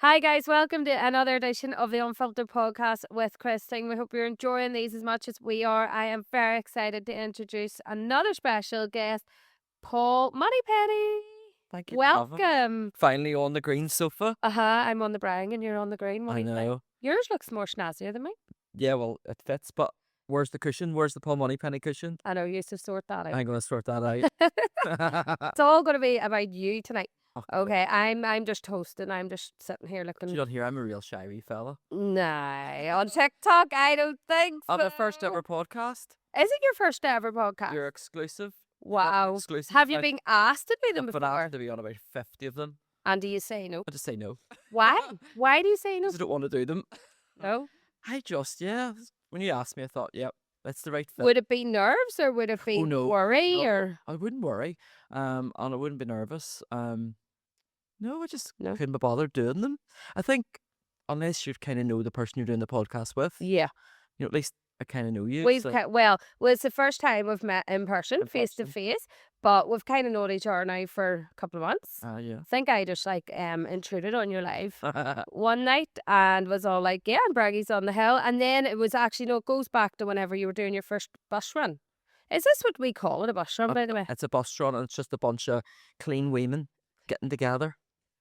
Hi guys, welcome to another edition of the Unfiltered podcast with Christine. We hope you're enjoying these as much as we are. I am very excited to introduce another special guest, Paul Moneypenny. Thank you for having me. Welcome. Finally on the green sofa. I'm on the brown and you're on the green. What I do you think? know. Yours looks more snazzier than mine. Yeah, well, it fits, but where's the cushion? Where's the Paul Moneypenny cushion? I know you used to sort that out. I'm going to sort that out. It's all going to be about you tonight. Oh, Okay, I'm just hosting. I'm just sitting here You looking. don't hear I'm a real shy wee fella. Nah, on TikTok, I don't think so. On the first ever podcast. Is it your first ever podcast? You're exclusive. Wow. Exclusive. Have you been asked to be them I've been before? asked to be on about 50 of them. And do you say no? I just say no. Why? Why do you say no? I don't want to do them. No. When you asked me, I thought, yep, that's the right fit. Would it be nerves or would it be no. worry No. or I wouldn't worry. And I wouldn't be nervous. No, I just No. couldn't be bothered doing them. I think unless you kind of know the person you're doing the podcast with, yeah? at least I kind of know you. We've so- well, it's the first time we've met in person, In face to person. face, but we've kind of known each other now for a couple of months. yeah. I think I just intruded on your live one night and was all like, yeah, and Braggy's on the hill. And then it was actually, no, it goes back to whenever you were doing your first bus run. Is this what we call it, a bus run, by the way? It's a bus run and it's just a bunch of clean women getting together.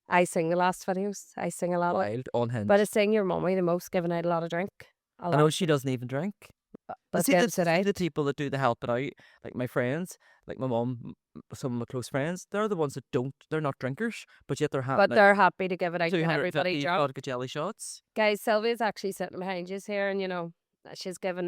I sing the last videos. I sing a lot. Wild, unhinged. But I sing your mummy the most, giving out a lot of drink. I know she doesn't even drink. But See gives it out. the people that do the helping out, like my friends, like my mum, some of my close friends, they're the ones that they're not drinkers, but yet they're happy. But they're happy to give it out to 250 everybody drunk. vodka jelly shots. Guys, Sylvia's actually sitting behind you here, and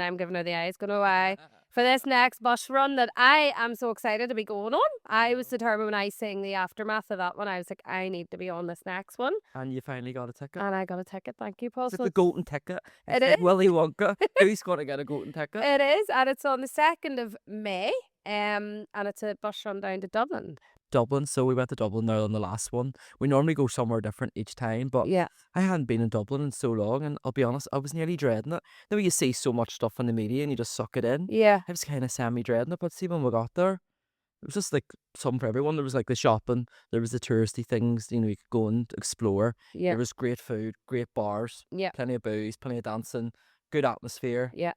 I'm giving her the eyes, going, oh, aye. For this next bus run that I am so excited to be going on. I was determined when I sang the aftermath of that one, I was like, I need to be on this next one. And you finally got a ticket. And I got a ticket, thank you, Paul. It's like the golden ticket. It It's like is. Willy Wonka. Who's going to get a golden ticket? It is, and it's on the 2nd of May, and it's a bus run down to Dublin. Dublin. So we went to Dublin there on the last one. We normally go somewhere different each time, but Yeah. I hadn't been in Dublin in so long, and I'll be honest, I was nearly dreading it. Then you see so much stuff in the media and you just suck it in. Yeah. I was kind of semi-dreading it, but see when we got there, it was just like something for everyone. There was like the shopping, there was the touristy things, you could go and explore. Yeah. There was great food, great bars, Yeah. plenty of booze, plenty of dancing, good atmosphere, Yeah.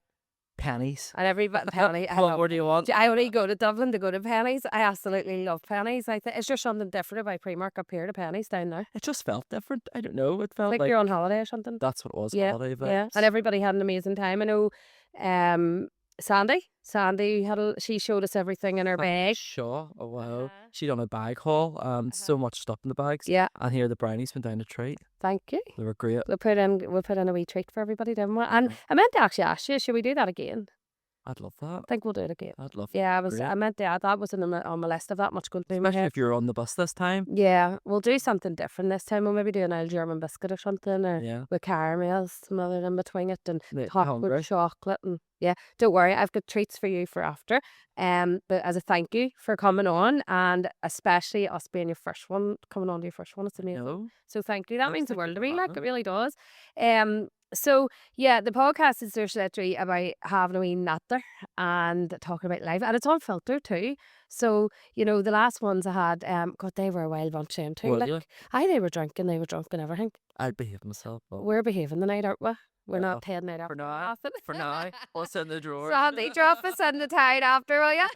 pennies. And everybody, penny. I What love more do you want? I only go to Dublin to go to Pennies. I absolutely love Pennies. I think it's just something different about Primark up here to Pennies down there. It just felt different. I don't know. It felt Like like you're on holiday or something. that's what it was. Yeah, Holiday yeah. vibes. And everybody had an amazing time. I know Sandy she showed us everything in her bag. Sure. Oh wow. Uh-huh. She done a bag haul. So much stuff in the bags. Yeah, And here the brownies went down a treat. thank you. They were great. We'll put in a wee treat for everybody, didn't we? And I meant to actually ask you, should we do that again? I'd love that. I think we'll do it again. I'd love Yeah, Great. I meant to add that was on my list of that much going through my Especially head. if you're on the bus this time. Yeah, we'll do something different this time. We'll maybe do an old German biscuit or something, or Yeah. with caramels smothered in between it and Mate, topped hungry. with chocolate. And yeah, don't worry, I've got treats for you for after. But as a thank you for coming on, and especially us being your first one, coming on to your first one, it's amazing. No. So thank you. That Yes, means the thank you world to for me. Like having it really does. So yeah, the podcast is just literally about having a wee natter and talking about life, and it's unfiltered too. So the last ones I had, God, they were a wild bunch then too. Were Like, you? they were drunk and everything. I'd behave myself. But We're behaving the night, aren't we? We're Yeah. not heading out after For now. nothing. For now, what's in the drawer? Sandy, drop us in the tide after, will you?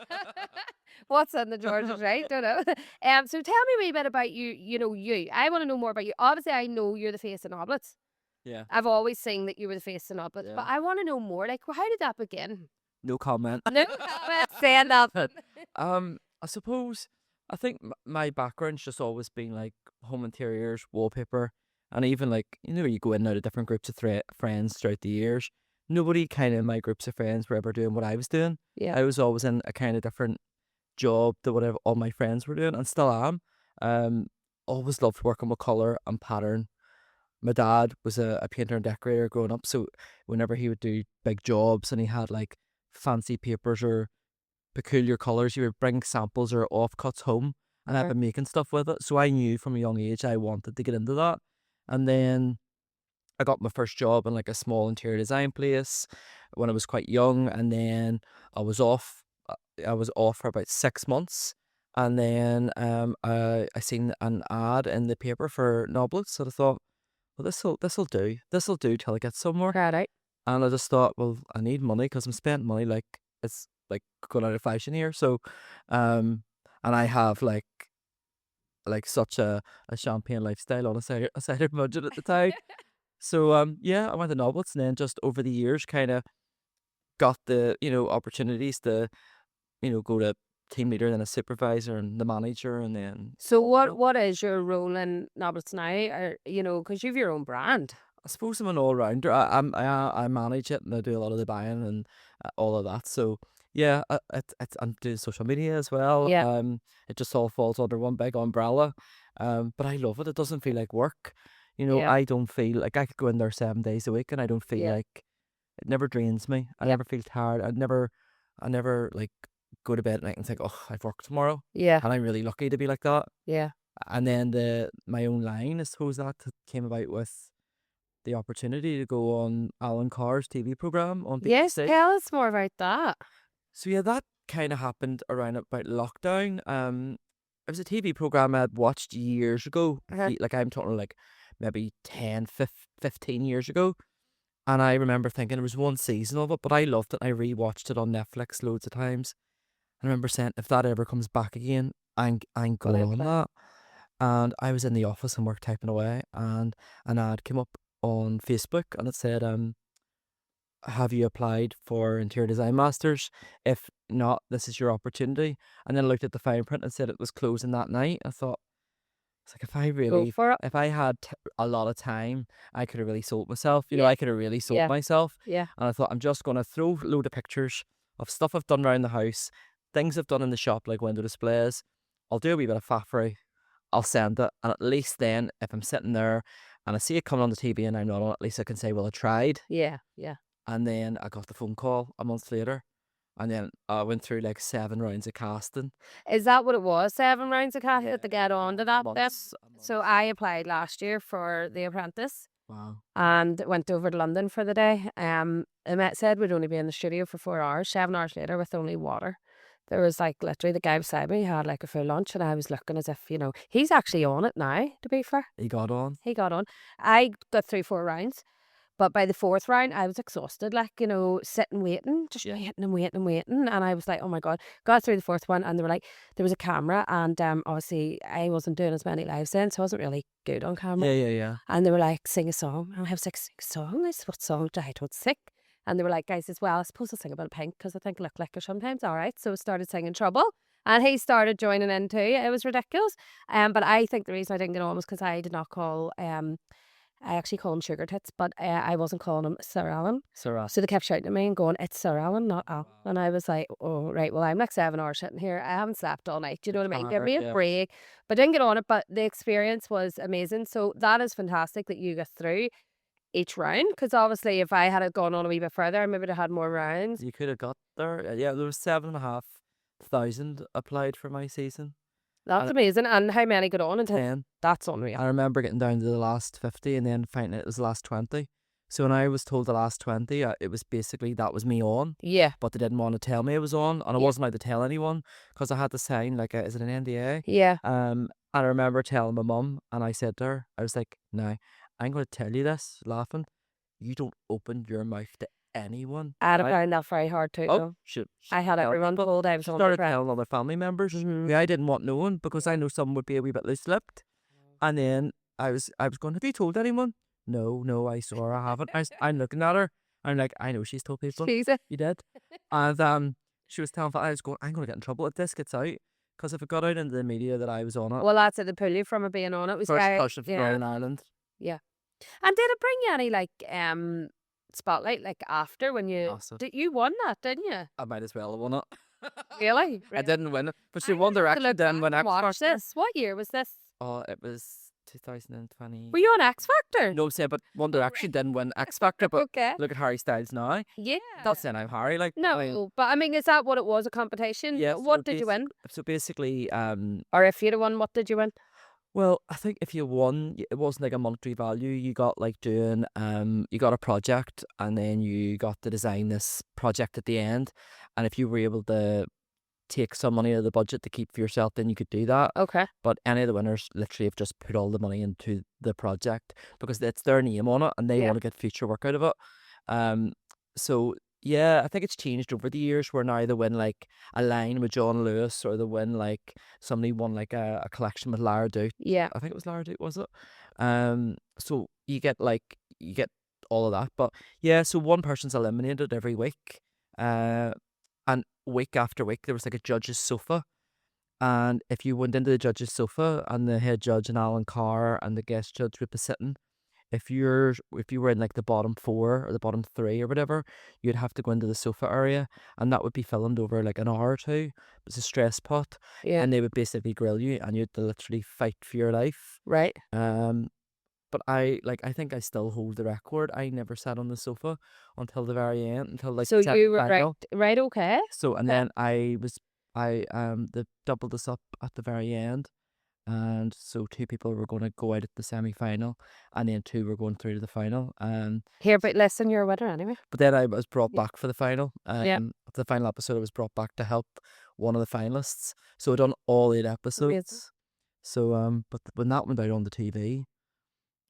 What's in the drawers is right, don't know. So tell me a wee bit about you. You. I want to know more about you. Obviously, I know you're the face of Noblett. Yeah. I've always seen that you were the face of Noblett, Yeah. but I want to know more. Like, how did that begin? No comment. No comment, saying nothing. I suppose I think my background's just always been like home interiors, wallpaper, and even like you go in and out of different groups of friends throughout the years. Nobody kind of in my groups of friends were ever doing what I was doing. Yeah. I was always in a kind of different job to whatever all my friends were doing, and still am. Always loved working with color and pattern. My dad was a painter and decorator growing up, so whenever he would do big jobs and he had like fancy papers or peculiar colors, he would bring samples or offcuts home, and I've Sure. been making stuff with it. So I knew from a young age I wanted to get into that, and then I got my first job in like a small interior design place when I was quite young, and then I was off. I was off for about 6 months, and then I seen an ad in the paper for Noblett, so I thought, well, well, this'll do till I get somewhere. Right out. And I just thought, well, I need money because I'm spending money like it's like going out of fashion here. So, and I have like such a champagne lifestyle on a cider budget at the time. So, yeah, I went to Noblett, and then just over the years, kind of got the opportunities to go to team leader, then a supervisor, and the manager, and then So what is your role in Noblett now? Or, because you've your own brand. I suppose I'm an all rounder. I manage it and I do a lot of the buying and all of that. So yeah, I'm doing social media as well. Yeah. It just all falls under one big umbrella. But I love it. It doesn't feel like work. Yeah. I don't feel like I could go in there 7 days a week and I don't feel Yeah. like it never drains me. I Yeah. never feel tired. I never like go to bed at night and think, oh, I've work tomorrow. Yeah. And I'm really lucky to be like that. Yeah. And then my own line, I suppose that came about with the opportunity to go on Alan Carr's TV program on Yes, BBC. tell us more about that. So yeah, that kind of happened around about lockdown. It was a TV program I'd watched years ago. Like I'm talking like maybe 10, 15 years ago. And I remember thinking it was one season of it, but I loved it. I rewatched it on Netflix loads of times. I remember saying, if that ever comes back again, I'm going on that. And I was in the office and work typing away, and an ad came up on Facebook and it said, have you applied for interior design masters? If not, this is your opportunity. And then I looked at the fine print and said it was closing that night. I thought, it's like, Go for it. if I had a lot of time, I could have really sold myself. Yeah. I could have really sold Yeah. myself. Yeah. And I thought, I'm just going to throw a load of pictures of stuff I've done around the house, things I've done in the shop, like window displays. I'll do a wee bit of faffery. I'll send it. And at least then, if I'm sitting there and I see it coming on the TV and I'm not on it, at least I can say, well, I tried. Yeah. Yeah. And then I got the phone call a month later. And then I went through like 7 rounds of casting. Is that what it was? 7 rounds of casting to get on to that? Months. So I applied last year for The Apprentice Wow. and went over to London for the day. Emmett said we'd only be in the studio for 4 hours. 7 hours later with only water. There was like literally the guy beside me had like a full lunch and I was looking as if, he's actually on it now, to be fair. He got on. He got on. I got through 4 rounds. But by the 4th round, I was exhausted, sitting waiting, just waiting and waiting and waiting. And I was like, oh my God. Got through the 4th one and they were like, there was a camera and obviously I wasn't doing as many lives then, so I wasn't really good on camera. Yeah. And they were like, sing a song. And I was like, sing a song? I said, what song do I don't sing? And they were like, guys, as well, I suppose I'll sing about Pink because I think I look like her sometimes. All right. So I started singing Trouble. And he started joining in too. It was ridiculous. But I think the reason I didn't get on was because I did not call... I actually call him Sugar Tits, but I wasn't calling him Sir Alan. Sir Alan. So they kept shouting at me and going, it's Sir Alan, not Al. Wow. And I was like, oh, right, well, I'm like 7 hours sitting here. I haven't slept all night. Do you know what I mean? Give me a break. But I didn't get on it, but the experience was amazing. So that is fantastic that you get through each round, because obviously if I had gone on a wee bit further, I maybe would have had more rounds. You could have got there. Yeah, there was 7,500 applied for my season. That's amazing. And how many got on? 10. That's unreal. I remember getting down to the last 50 and then finding it was the last 20. So when I was told the last 20, it was basically that was me on. Yeah. But they didn't want to tell me it was on, and I wasn't allowed to tell anyone because I had to sign is it an NDA? Yeah. And I remember telling my mum, and I said to her, I was like, "Now, I'm going to tell you this, laughing. You don't open your mouth to anyone." I'd have found that very hard too. Oh, shit. I had everyone told I was on the Started prep. telling other family members who I didn't want knowing because I know some would be a wee bit loose-lipped. And then I was going, "Have you told anyone?" No, I saw her. I haven't. I'm looking at her. I'm like, I know she's told people. Jesus. You did. And she was telling, I was going, I'm going to get in trouble if this gets out. Because if it got out into the media that I was on it. Well, that's it. They pull you from it being on it. Was First guy, person from Northern Ireland. Yeah. And did it bring you any spotlight after when you you won that, didn't you? I might as well have won it. Really? I didn't win it. But she won Direction then when X Factor. What year was this? Oh, it was 2020. Were you on X Factor? No, say, but One Direction didn't win X Factor. But okay. Look at Harry Styles now. Yeah. Not saying I'm Harry, No, but I mean, is that what it was? A competition? Yeah. What did you win? So basically, or if you'd have won, what did you win? Well, I think if you won, it wasn't like a monetary value. You got doing, you got a project, and then you got to design this project at the end. And if you were able to take some money out of the budget to keep for yourself, then you could do that. Okay. But any of the winners literally have just put all the money into the project because it's their name on it and they Yeah. want to get future work out of it. So yeah, I think it's changed over the years where now they win like a line with John Lewis, or they win like somebody won like a collection with Lara Doot. Yeah. I think it was Lara Doot, was it? So you get all of that. But yeah, so one person's eliminated every week. And week after week there was like a judge's sofa. And if you went into the judge's sofa and the head judge and Alan Carr and the guest judge would be sitting, if you were in like the bottom 4 or the bottom 3 or whatever, you'd have to go into the sofa area, and that would be filmed over like an hour or two. It's a stress pot, Yeah. and they would basically grill you, and you'd literally fight for your life. Right. But I think I still hold the record. I never sat on the sofa until the very end, until like So the you were final. right. Okay. So and Okay. then they doubled us up at the very end. And so 2 people were going to go out at the semi-final, and then 2 were going through to the final. Here, but listen, you're a winner anyway. But then I was brought Yeah. back for the final. Yeah. The final episode, I was brought back to help one of the finalists. So I done all 8 episodes. Amazing. So but when that went out on the TV,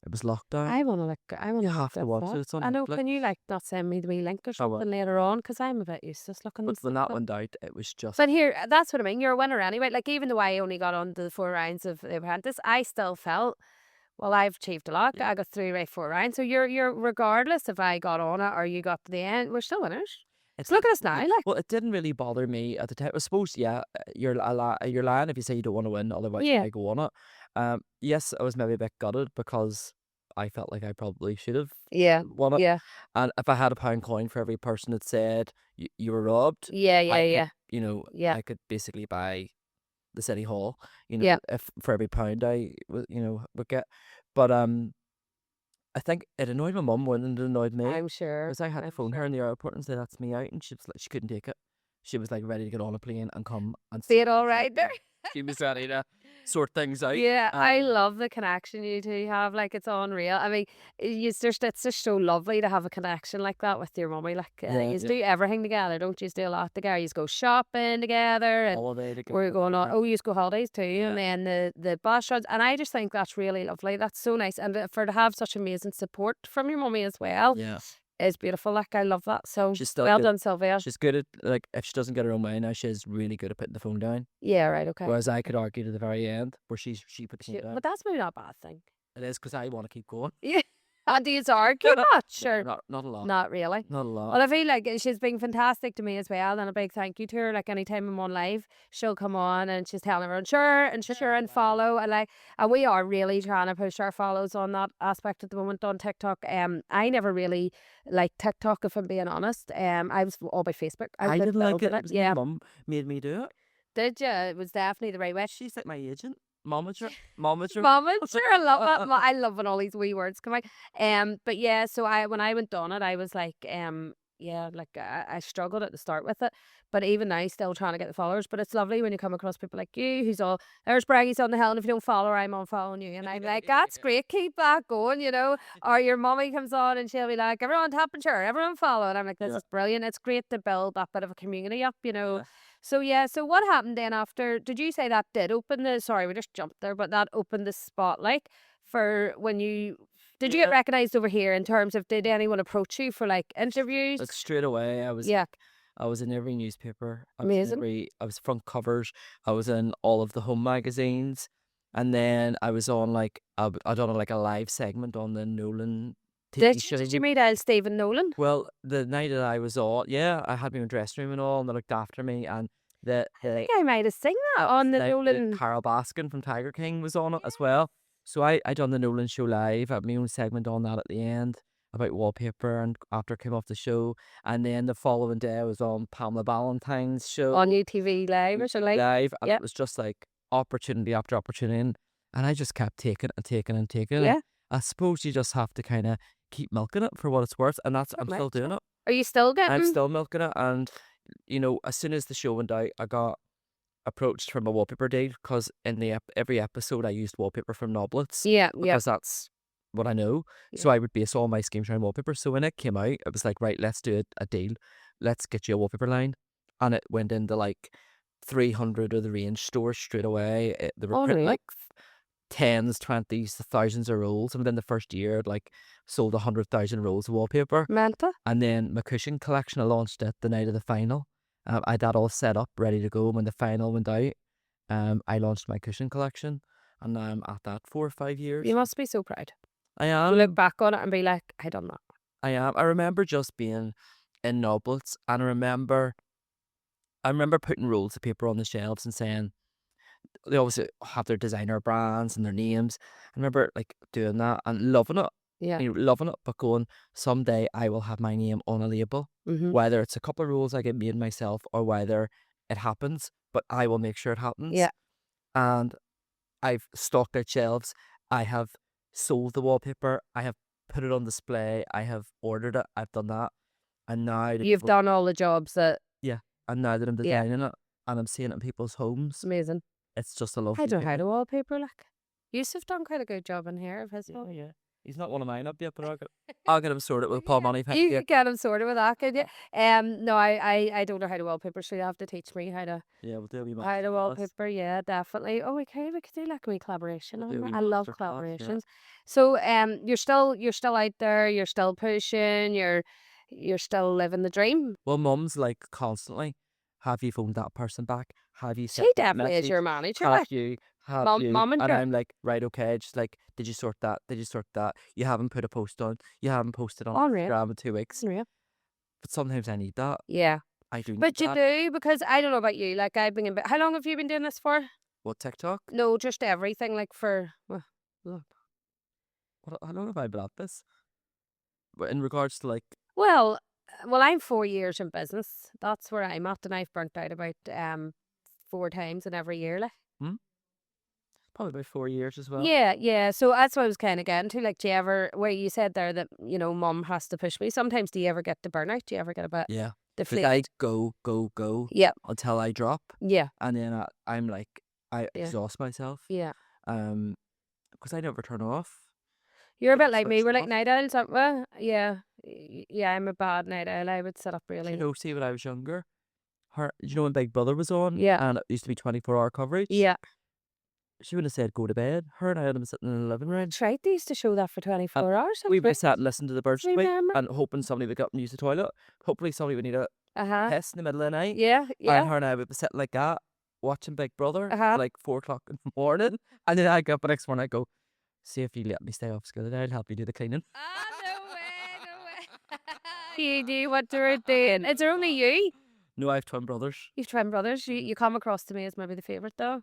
it was lockdown. I want You to have to watch it. It's on I know. Netflix. Can you not send me the wee link or I will. something later on? Because I'm a bit useless looking. But at when that stuff. went out, it was just. But here, that's what I mean. You're a winner anyway. Like, even though I only got on to the 4 rounds of The Apprentice, I still felt, well, I've achieved a lot. Yeah. I got through 4 rounds. So you're regardless if I got on it or you got to the end, we're still winners. So look at us now. Like, Well, it didn't really bother me at the time. I suppose, yeah, you're lying if you say you don't want to win, otherwise Yeah. I go on it. Yes, I was maybe a bit gutted because I felt like I probably should have yeah, won it. yeah, And if I had a £1 coin for every person that said you were robbed, yeah, yeah, I could, yeah, yeah. I could basically buy the city hall, Yeah. if for every £1 I would get. But I think it annoyed my mum more than it annoyed me. I'm sure. Because I had to I'm phone her sure. in the airport and say that's me out, and she was like, she couldn't take it. She was like ready to get on a plane and come and See it all right there. She was ready to sort things out. Yeah, I love the connection you two have. Like, it's unreal. I mean, it's just so lovely to have a connection like that with your mummy. Like, you do everything together, don't you? Do a lot together. You go shopping together, and holiday together. we're going on. Oh, you go holidays too, and Yeah. then the bus runs. And I just think that's really lovely. That's so nice, and to have such amazing support from your mummy as well. Yeah. Is beautiful. Like, I love that. So She's still well good. done, Sylvia. She's good at, like, if she doesn't get her own way now, she's really good at putting the phone down. Yeah, right. Okay. Whereas I could argue to the very end where she put the phone down. But that's maybe not a bad thing. It is because I want to keep going. Yeah. And do you argue much? Or Not a lot. not really? Not a lot. Well, I feel like she's been fantastic to me as well, and a big thank you to her. Like, anytime I'm on live, she'll come on and she's telling everyone sure and follow, and we are really trying to push our follows on that aspect at the moment on TikTok. I never really liked TikTok, if I'm being honest. I was all by Facebook. I didn't like it. Yeah, Mum made me do it. did you? It was definitely the right way. She's like my agent. Momager. Momager, I love that. I love when all these wee words come out. But yeah, so when I went on it, I was like, yeah, like I struggled at the start with it, but even now, still trying to get the followers. But it's lovely when you come across people like you, who's all, there's Braggy's on the hill, and if you don't follow her, I'm unfollowing you, and I'm like, that's great, keep that going, Or your mummy comes on and she'll be like, everyone tap and share, everyone follow, and I'm like, this is brilliant. It's great to build that bit of a community up, Yeah. So yeah, so what happened then after? Did you say that did open the? Sorry, we just jumped there, but that opened the spotlight for when you. Did you get recognised over here in terms of? Did anyone approach you for like interviews? Like straight away, I was in every newspaper. Amazing. I was front covers. I was in all of the home magazines, and then I was on I done like a live segment on the Nolan TV show. Did you meet Stephen Nolan? Well, the night that I was on, I had my own dressing room and all, and they looked after me. And I think I might have seen that on the Nolan. Carol Baskin from Tiger King was on it as well. So I done the Nolan show live. I had my own segment on that at the end about wallpaper, and after I came off the show. And then the following day I was on Pamela Ballantyne's show. On UTV Live or something. Live. And it was just like opportunity after opportunity. And I just kept taking and taking and taking. Yeah. And I suppose you just have to kind of keep milking it for what it's worth. And I'm still doing it. Are you still getting? I'm still milking it. And, as soon as the show went out, I got approached from a wallpaper deal because in every episode I used wallpaper from Noblett. Yeah. Because that's what I know. Yeah. So I would base all my schemes around wallpaper. So when it came out, it was like, right, let's do a deal. Let's get you a wallpaper line. And it went into like 300 of the range stores straight away. They were printing Unreal. like tens, 20s, thousands of rolls. And within the first year, I'd like sold 100,000 rolls of wallpaper. Mental. And then my cushion collection, I launched it the night of the final. I had that all set up, ready to go. When the final went out, I launched my cushion collection, and now I'm at that 4 or 5 years. You must be so proud. I You am. look back on it and be like, I done that. I am. I remember just being in Noblett, and I remember putting rolls of paper on the shelves and saying, they obviously have their designer brands and their names. I remember like doing that and loving it. Yeah. Loving it, but going, someday I will have my name on a label, whether it's a couple of rolls I get made myself or whether it happens, but I will make sure it happens. Yeah. And I've stocked out shelves. I have sold the wallpaper. I have put it on display. I have ordered it. I've done that. And now You've done all the jobs that. Yeah. And now that I'm designing it and I'm seeing it in people's homes, Amazing. it's just a lovely I don't know how feeling. to wallpaper, like. Yusuf done quite a good job in here of his Yeah, wall. yeah. He's not one of mine up yet, but I'll get him sorted with Paul Moneypenny. You could get him sorted with that, could you? No, I don't know how to wallpaper, so you have to teach me how to Yeah, we'll do a wee how to masterclass. wallpaper. Yeah, definitely. Oh, we could do like a wee collaboration We'll on do a that. wee I love masterclass, yeah. collaborations. So you're still out there. You're still pushing. You're still living the dream. Well, Mum's like constantly, have you phoned that person back? Have you sent She that definitely is message? your manager. Have Like, you? Have Mum- you? mum and And her. I'm like, right, okay. Just like, did you sort that? Did you sort that? You haven't put a post on. You haven't posted on Unreal. Instagram in 2 weeks. Unreal. But sometimes I need that. Yeah, I do need but you that. do, because I don't know about you. Like, I've been how long have you been doing this for? What, TikTok? No, just everything. Like for How long have I been at this? But in regards to like, well, I'm 4 years in business. That's where I'm at, and I've burnt out about 4 times in every year. Like. probably about 4 years as well. Yeah. So that's what I was kind of getting to. Like, do you ever, where you said there that, Mum has to push me. Sometimes do you ever get to burnout? Do you ever get a bit Yeah. Like deflated? I go Yeah. until I drop, Yeah. and then I'm like, I Yeah. exhaust myself. Yeah. Because I never turn off. You're a bit Never like me. switch We're like off. night owls, aren't we? Yeah. Yeah, I'm a bad night owl. I would sit up really. See, when I was younger, when Big Brother was on, Yeah. and it used to be 24-hour coverage. Yeah. She would have said go to bed. Her and I would have been sitting in the living room. That's right. They used to show that for 24 hours. We would have sat and listened to the birds tweet Remember? and hoping somebody would get up and use the toilet. Hopefully somebody would need a piss in the middle of the night. Yeah. And her and I would be sitting like that, watching Big Brother, Uh-huh. like 4 o'clock in the morning. And then I get up the next morning, I go, see if you let me stay off school today, I'll help you do the cleaning. No way. You knew what you were doing. Is there only you? No, I have twin brothers. You've twin brothers. You come across to me as maybe the favourite, though.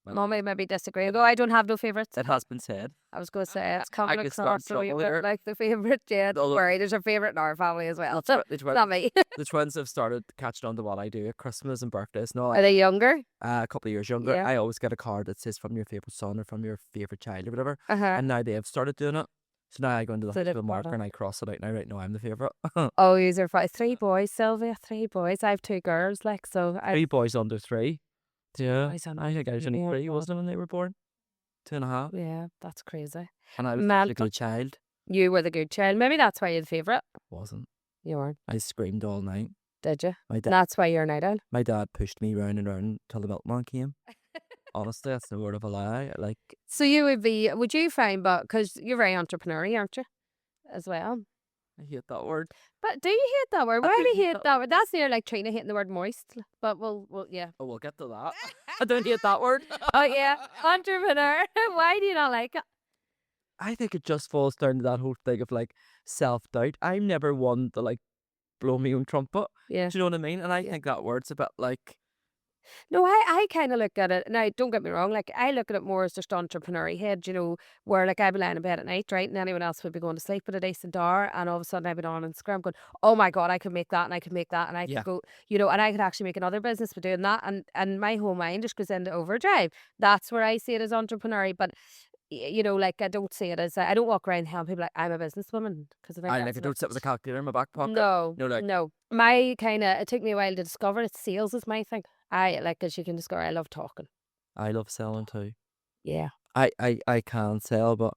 Well, Mummy maybe disagree. Although I don't have no favourites. it has been said. I was going to say it's coming could start across a wee trouble bit here. like the favourite. Yeah, don't Although- worry. There's a favourite in our family as well. The It's twins, not me. the twins have started catching on to what I do at Christmas and birthdays and all. Are they younger? A couple of years younger, Yeah. I always get a card that says from your favourite son or from your favourite child or whatever. Uh-huh. And now they have started doing it. So now I go into the So they've hospital marker got it. and I cross it out now. Right now, I'm the favourite. Oh, these are 3 boys, Sylvia. 3 boys. I have 2 girls, like, so. 3 boys under 3. Yeah. Boys under I think I was only three, oh 3, God. wasn't it, when they were born? 2.5. Yeah, that's crazy. And I was Man- a good child. You were the good child. Maybe that's why you're the favourite. Wasn't. You weren't, I screamed all night. did you? My And dad, that's why you're a night owl. my dad pushed me round and round till the milkman came. Honestly, that's no word of a lie. Like, So would you find, but because you're very entrepreneurial, aren't you? As well. I hate that word. But do you hate that word? I Why do do you hate hate that that word? That's near like Trina hating the word moist. But we'll yeah. Oh, we'll get to that. I don't hate that word. Oh yeah, entrepreneur. Why do you not like it? I think it just falls down to that whole thing of like self-doubt. I'm never one to like blow my own trumpet. Yeah. Do you know what I mean? And I Yeah. think that word's a bit like, No, I kind of look at it. Now, don't get me wrong. Like, I look at it more as just entrepreneurial head, where like I'd be lying in bed at night, right? And anyone else would be going to sleep at a decent hour. And all of a sudden I'd be on Instagram going, oh my God, I could make that and I could make that. And I Yeah. could go, and I could actually make another business by doing that. And my whole mind just goes into overdrive. That's where I see it as entrepreneurial. But, like I don't see it as, I don't walk around telling people like I'm a businesswoman. Because I don't sit with a calculator in my back pocket. No, No, like- no. My it took me a while to discover it. Sales is my thing. As you can discover, I love talking. I love selling too. Yeah. I can sell, but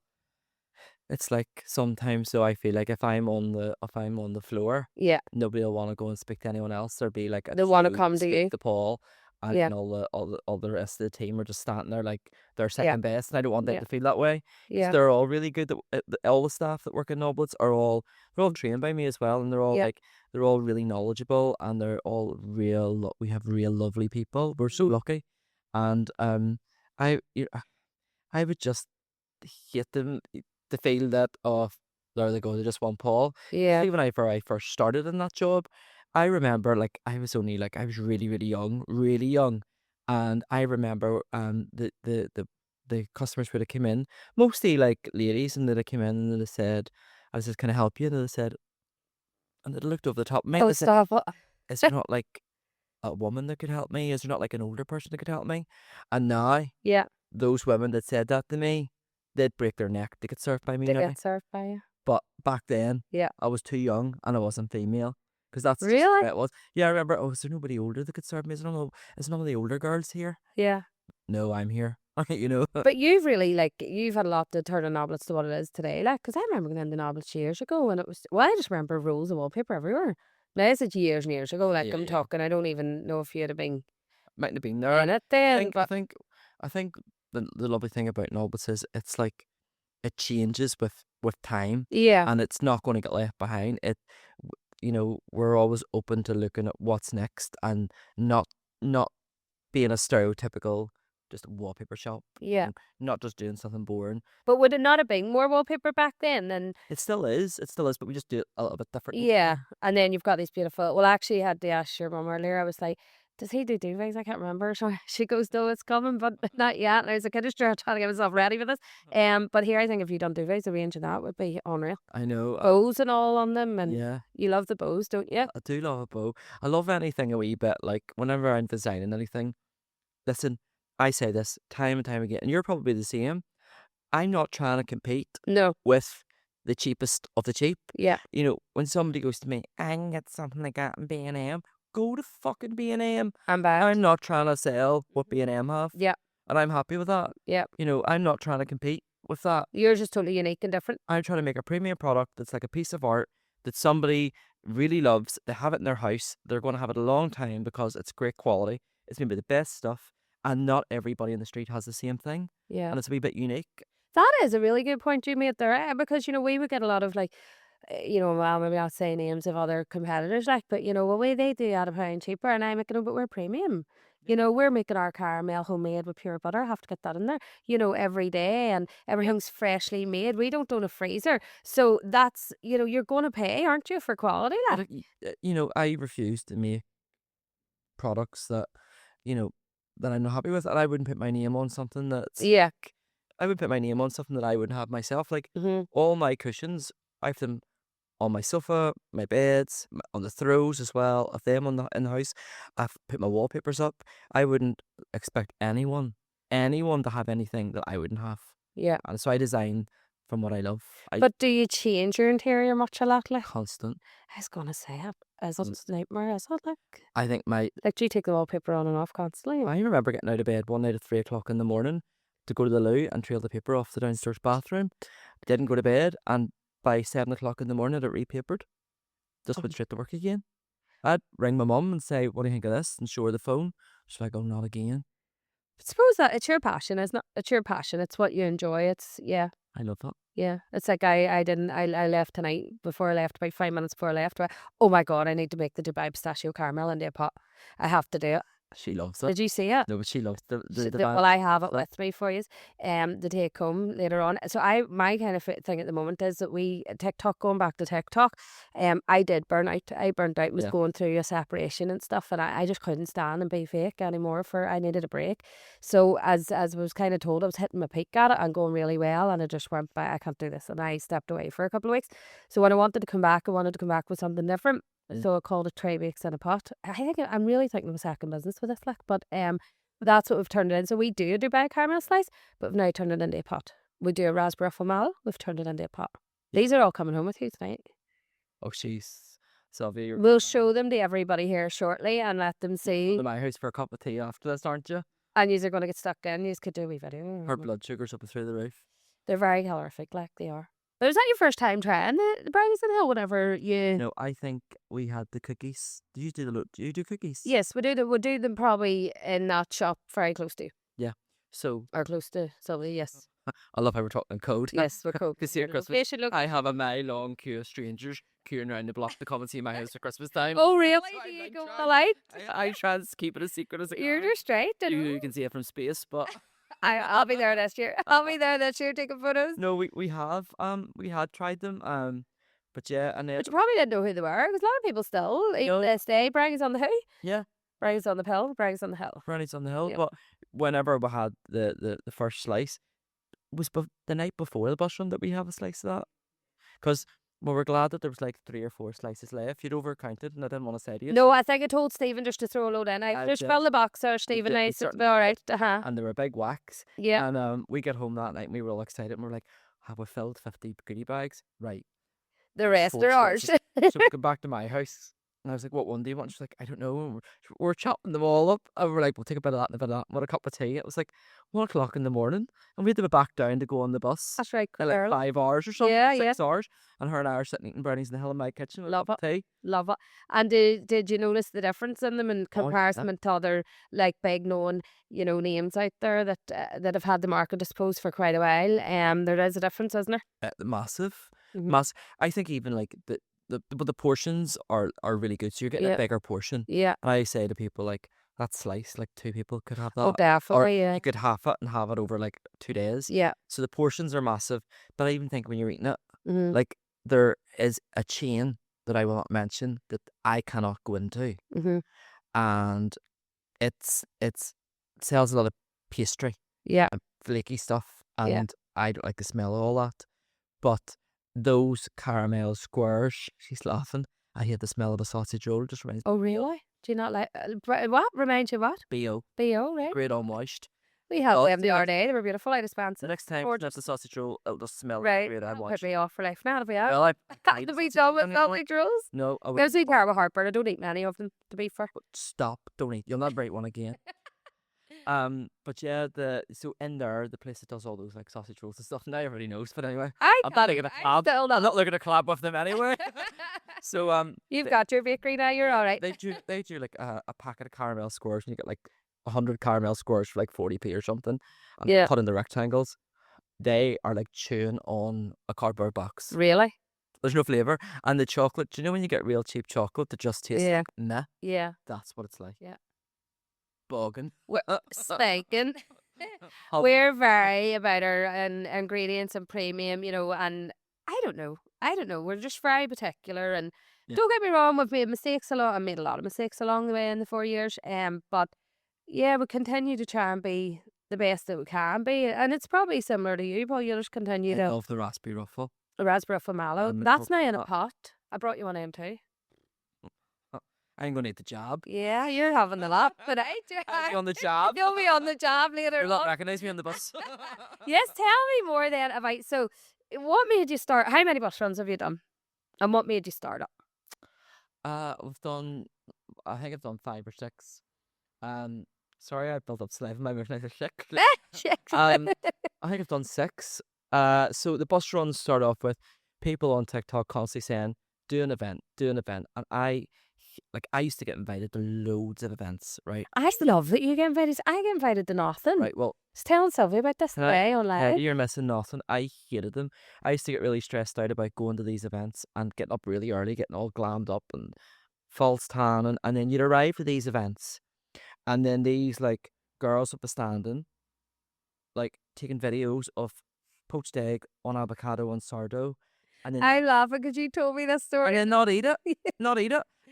it's like sometimes so I feel like if I'm on the floor, Yeah. nobody will want to go and speak to anyone else or be like They wanna "Ooh, come to speak you." to Paul. and Yeah. all the rest of the team are just standing there like they're Yeah. second best, and I don't want them Yeah. to feel that way. 'Cause Yeah. they're all really good. All the staff that work in Noblett's are they're all trained by me as well, and Yeah. they're all really knowledgeable, and they're all we have real lovely people. We're so lucky, and I you I would just hate them to feel that, oh, there they go, they just want Paul. Yeah. Even whenever I first started in that job, I remember like I was really, really young. And I remember the customers would have come in, mostly like ladies, and they'd have come in and they'd have said, I was just, "Can I help you?" And they'd said, and they'd looked over the top of me and Oh, they said, stop. "Is there not like a woman that could help me? Is there not like an older person that could help me?" And now Yeah. those women that said that to me, they'd break their neck to get served by me They now. get served by you. But back then, Yeah. I was too young and I wasn't female. Because that's just the Really? way it was. Yeah, I remember, oh, is there nobody older that could serve me? Is none of the older girls here? Yeah. No, I'm here. You know? But you've really, like, you've had a lot to turn a Noblett to what it is today. Like, because I remember going into Noblett years ago and it was, well, I just remember rolls of wallpaper everywhere. Now, it's years and years ago. Like, Yeah, I'm yeah. talking, I don't even know if you'd have been Mightn't have been there. in it I then. think, I But think, I think the lovely thing about Noblets is it's like, it changes with time, yeah. and it's not going to get left behind. We're always open to looking at what's next, and not not being a stereotypical just wallpaper shop, Yeah. and not just doing something boring. But would it not have been more wallpaper back then? And It still is, but we just do it a little bit differently. yeah. And then you've got these beautiful, well, I actually had to ask your mum earlier. I was like, does he do duvets? I can't remember. So she goes, no, it's coming, but not yet. And I was like, I just trying to get myself ready for this. But here I think if you done duvets, a range of that would be unreal. I know. Bows and all on them, and Yeah, you love the bows, don't you? I do love a bow. I love anything a wee bit. Like whenever I'm designing anything, listen, I say this time and time again, and you're probably the same. I'm not trying to compete No. with the cheapest of the cheap. Yeah. When somebody goes to me, I can get something like that in B&M, go to fucking B&M. I'm back. I'm not trying to sell what B&M have, Yeah. and I'm happy with that. Yeah. I'm not trying to compete with that. You're just totally unique and different. I'm trying to make a premium product that's like a piece of art that somebody really loves. They have it in their house. They're going to have it a long time because it's great quality. It's going to be the best stuff. And not everybody in the street has the same thing. Yeah. And it's a wee bit unique. That is a really good point you made there, because, we would get a lot of, like, well, maybe I'll say names of other competitors, like, but, well, they do at a pound cheaper, and I'm like, no, but we're premium. We're making our caramel homemade with pure butter. I have to get that in there, every day, and everything's freshly made. We don't own a freezer. So that's, you're going to pay, aren't you, for quality? Like? But, I refuse to make products that, that I'm not happy with. And I wouldn't put my name on something that's... Yeah. I would put my name on something that I wouldn't have myself. Like, all my cushions, I have them on my sofa, my beds, on the throws as well, of them in the house. I've put my wallpapers up. I wouldn't expect anyone to have anything that I wouldn't have. Yeah. And so I design from what I love. But do you change your interior much a lot? Like, Constant. I was going to say it. Is it a nightmare? Is it like? I think Like, do you take the wallpaper on and off constantly? I remember getting out of bed one night at 3 o'clock in the morning to go to the loo and trail the paper off the downstairs bathroom. Didn't go to bed, and by 7 o'clock in the morning it repapered. Just went straight to work again. I'd ring my mum and say, what do you think of this? And show her the phone. She's like, oh, not again. I suppose that it's your passion, isn't it? It's your passion. It's what you enjoy. It's, yeah. I love that. Yeah. It's like I left tonight, before I left, about 5 minutes before I left. Oh my God, I need to make the Dubai pistachio caramel into a pot. I have to do it. She loves it. Did you see it? No, but she loves the Well, I have it with me for you, to take home later on. So my kind of thing at the moment is that TikTok, going back to TikTok, I did burn out. I burnt out, was Yeah. going through a separation and stuff, and I just couldn't stand and be fake anymore. I needed a break. So as I was kind of told, I was hitting my peak at it and going really well, and I just went back, I can't do this, and I stepped away for a couple of weeks. So when I wanted to come back, I wanted to come back with something different. Yeah. So I called it Tray Bakes in a Pot. I'm really thinking of a second business with this, like, but that's what we've turned it in. So we do Dubai caramel slice, but we've now turned it into a pot. We do a raspberry ruffle mallow, we've turned it into a pot. These are all coming home with you tonight. Oh, she's... Sylvia, We'll show them to everybody here shortly and let them see. to my house for a cup of tea after this, aren't you? And yous are going to get stuck in. Yous could do a wee video. Her blood sugar's up and through the roof. They're very calorific, like they are. But was that your first time trying the brownies on the hill? Whenever you, No, I think we had the cookies. Did you do do you do cookies? yes, we do them probably in that shop very close to you, Yeah. So or close to Sylvia. Yes, I love how we're talking code. yes, we're cool. Because here at Christmas, Location look. I have a mile long queue of strangers queuing around the block to come and see my house at Christmas time. Oh really? So Do you I'm go on trying- the light? I try to keep it as secret as I You're can. just straight. You can see it from space, but I'll be there this year. I'll be there this year taking photos. no, we had tried them, but yeah, and then But you probably didn't know who they were, because a lot of people still, even No. this day, braggies on the hill, yeah, braggies on the pill, braggies on the hill. brownies on the hill. Yep. But whenever we had the first slice, it was the night before the bus run that we have a slice of that, because we were glad that there was like 3 or 4 slices left. You'd overcounted, and I didn't want to say to you. No, I think I told Stephen just to throw a load in. I just yeah. fill the box there, Stephen. we I said, certainly all right, And they were big whacks. yeah. And we get home that night and we were all excited and we were like, have we filled 50 goodie bags? Right. The rest Four are ours. slices. So we go back to my house and I was like, what one do you want? She's like, I don't know. And we're chopping them all up and we're like, we'll take a bit of that and a bit of that. What a cup of tea. It was like 1 o'clock in the morning and we had to be back down to go on the bus. That's right, In like girl. 5 hours or something. Yeah, 6 hours. And her and I are sitting eating brownies in the hill in my kitchen with Love a cup of tea. Love it. And did you notice the difference in them in Oh, yeah. comparison to other like big known, names out there that have had the market, I suppose, for quite a while? There is a difference, isn't there? Massive. Mhm. Massive. I think even like the portions are really good. So you're getting Yeah. a bigger portion. Yeah. And I say to people like that slice, like 2 people could have that. Oh, Or definitely. Yeah. you could half it and have it over like 2 days. Yeah. So the portions are massive. But I even think when you're eating it, Mhm. like there is a chain that I will not mention that I cannot go into. Mhm. And it's sells a lot of pastry, Yeah. flaky stuff. Yeah. And I don't like the smell of all that. But those caramel squares, she's laughing. I hate the smell of a sausage roll. Just reminds me Oh, really? Do you not like what? Reminds you of what? B.O. B.O., right? Great unwashed. We had Oh, them the yeah. other day. They were beautiful. I The dispensed. next time Gorgeous. that's the sausage roll, it'll just smell Right. great Put unwashed. me off for life now. To be out. Well, To be done with sausage rolls. No, I Gives would me terrible heartburn. I don't eat many of them, to be fair. stop. Don't eat. You'll never eat one again. But yeah, so in there, the place that does all those like sausage rolls and stuff. Now everybody knows. But anyway, I'm not looking to collab. still I'm not looking to collab with them anyway. So You've got your bakery now. You're all right. they do like a packet of caramel squares and you get like 100 caramel squares for like 40p or something. And Yeah. cut into rectangles. They are like chewing on a cardboard box. Really? There's no flavour. And the chocolate, do you know when you get real cheap chocolate that just tastes Yeah. like meh? Yeah. That's what it's like. Yeah. Bogging. Spanking. Hub- We're very about our ingredients and premium, and I don't know. We're just very particular, and Yeah. don't get me wrong, we've made mistakes I made a lot of mistakes along the way in the 4 years. But yeah, we continue to try and be the best that we can be, and it's probably similar to you, Paul. You'll just continue I to love the raspberry ruffle. the raspberry for mallow. And the That's now in a coconut. pot. I brought you one of them too. I ain't gonna eat the job. Yeah, you're having the lot tonight. I'll be on the job. You'll be on the job later You'll not on. recognise me on the bus. Yes, tell me more then about, so what made you start, how many bus runs have you done? And what made you start up? We've done. I think I've done 5 or 6. Sorry, I built up 7. My motion is 6. I think I've done 6. So the bus runs start off with people on TikTok constantly saying, do an event, and I used to get invited to loads of events, right? I just love that you get invited. I get invited to nothing. Right, well, I was telling Sylvia about this Can I- today online. you're missing nothing. I hated them. I used to get really stressed out about going to these events and getting up really early, getting all glammed up and false tan, and then you'd arrive to these events, and then these like girls would be standing, like taking videos of poached egg on avocado and sourdough, and then I laugh because you told me this story. and then not eat it,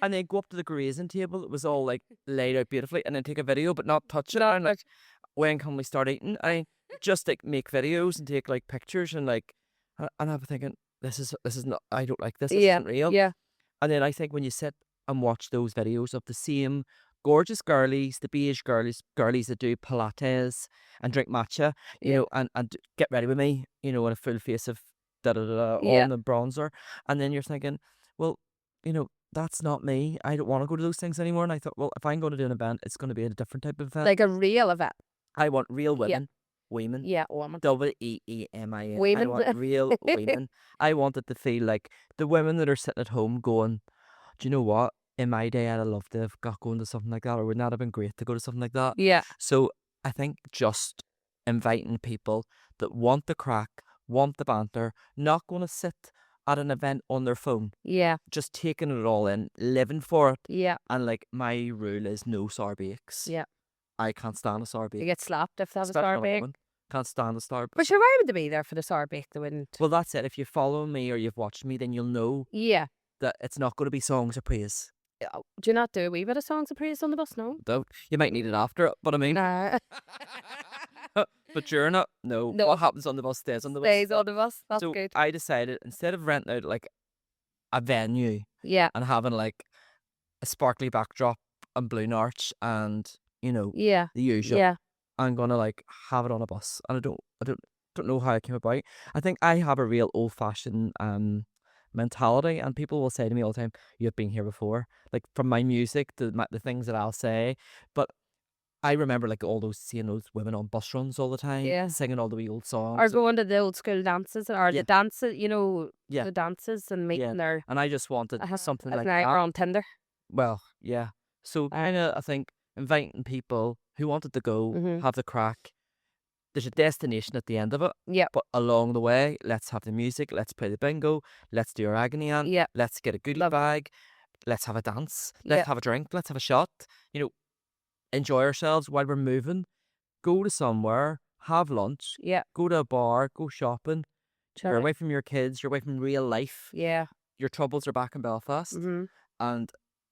and then go up to the grazing table that was all like laid out beautifully, and then take a video but not touch it. Not And like, when can we start eating? I just like make videos and take like pictures and like, and I'm thinking this is not. I don't like this. This Yeah, isn't real. yeah. And then I think when you sit and watch those videos of the same gorgeous girlies, the beige girlies that do Pilates and drink matcha, you know, and get ready with me, you know, in a full face of Yeah. on the bronzer, and then you're thinking, well, you know, that's not me. I don't want to go to those things anymore. And I thought, well, if I'm going to do an event, it's going to be a different type of event. Like a real event. I want real Yeah. women women. Yeah, woman. WEEMIN. I Women. want real women. I want it to feel like the women that are sitting at home going, do you know what? In my day, I'd have loved to have got going to something like that, or would not have been great to go to something like that. Yeah, So I think just inviting people that want the crack, want the banter, not going to sit at an event on their phone, yeah, just taking it all in, living for it. yeah, And like my rule is no sour bakes. yeah. I can't stand a sour You bake, get slapped if they have a especially sour on a bake. woman. Can't stand a sour But bake. sure, why would they be there for the sour bake? They wouldn't. Well, that's it. If you follow me or you've watched me, then you'll know Yeah. that it's not going to be songs of praise. Do you not do a wee bit of songs of praise on the bus? No. Though you might need it after it, but I mean, Nah. but during it, no. No. What happens on the bus stays on the bus. Stays on the bus. That's So good. I decided instead of renting out like a venue Yeah. and having like a sparkly backdrop and balloon arch and Yeah. the usual, Yeah. I'm gonna like have it on a bus, and I don't know how it came about. I think I have a real old fashioned mentality, and people will say to me all the time, "You've been here before." Like from my music, the things that I'll say, but I remember like seeing those women on bus runs all the time, Yeah. singing all the wee old songs. Or going to the old school dances or Yeah. the dances, Yeah. the dances and meeting Yeah. their. And I just wanted something like now that. we're on Tinder. Well, yeah. So I think inviting people who wanted to go, have the crack. There's a destination at the end of it. Yeah. But along the way, let's have the music, let's play the bingo, let's do our agony aunt, Yeah. let's get a goodie Love it. bag, let's have a dance, let's Yeah. have a drink, let's have a shot. Enjoy ourselves while we're moving. Go to somewhere, have lunch, Yeah. go to a bar, go shopping. You're Sure. away from your kids, you're away from real life. Yeah. Your troubles are back in Belfast, and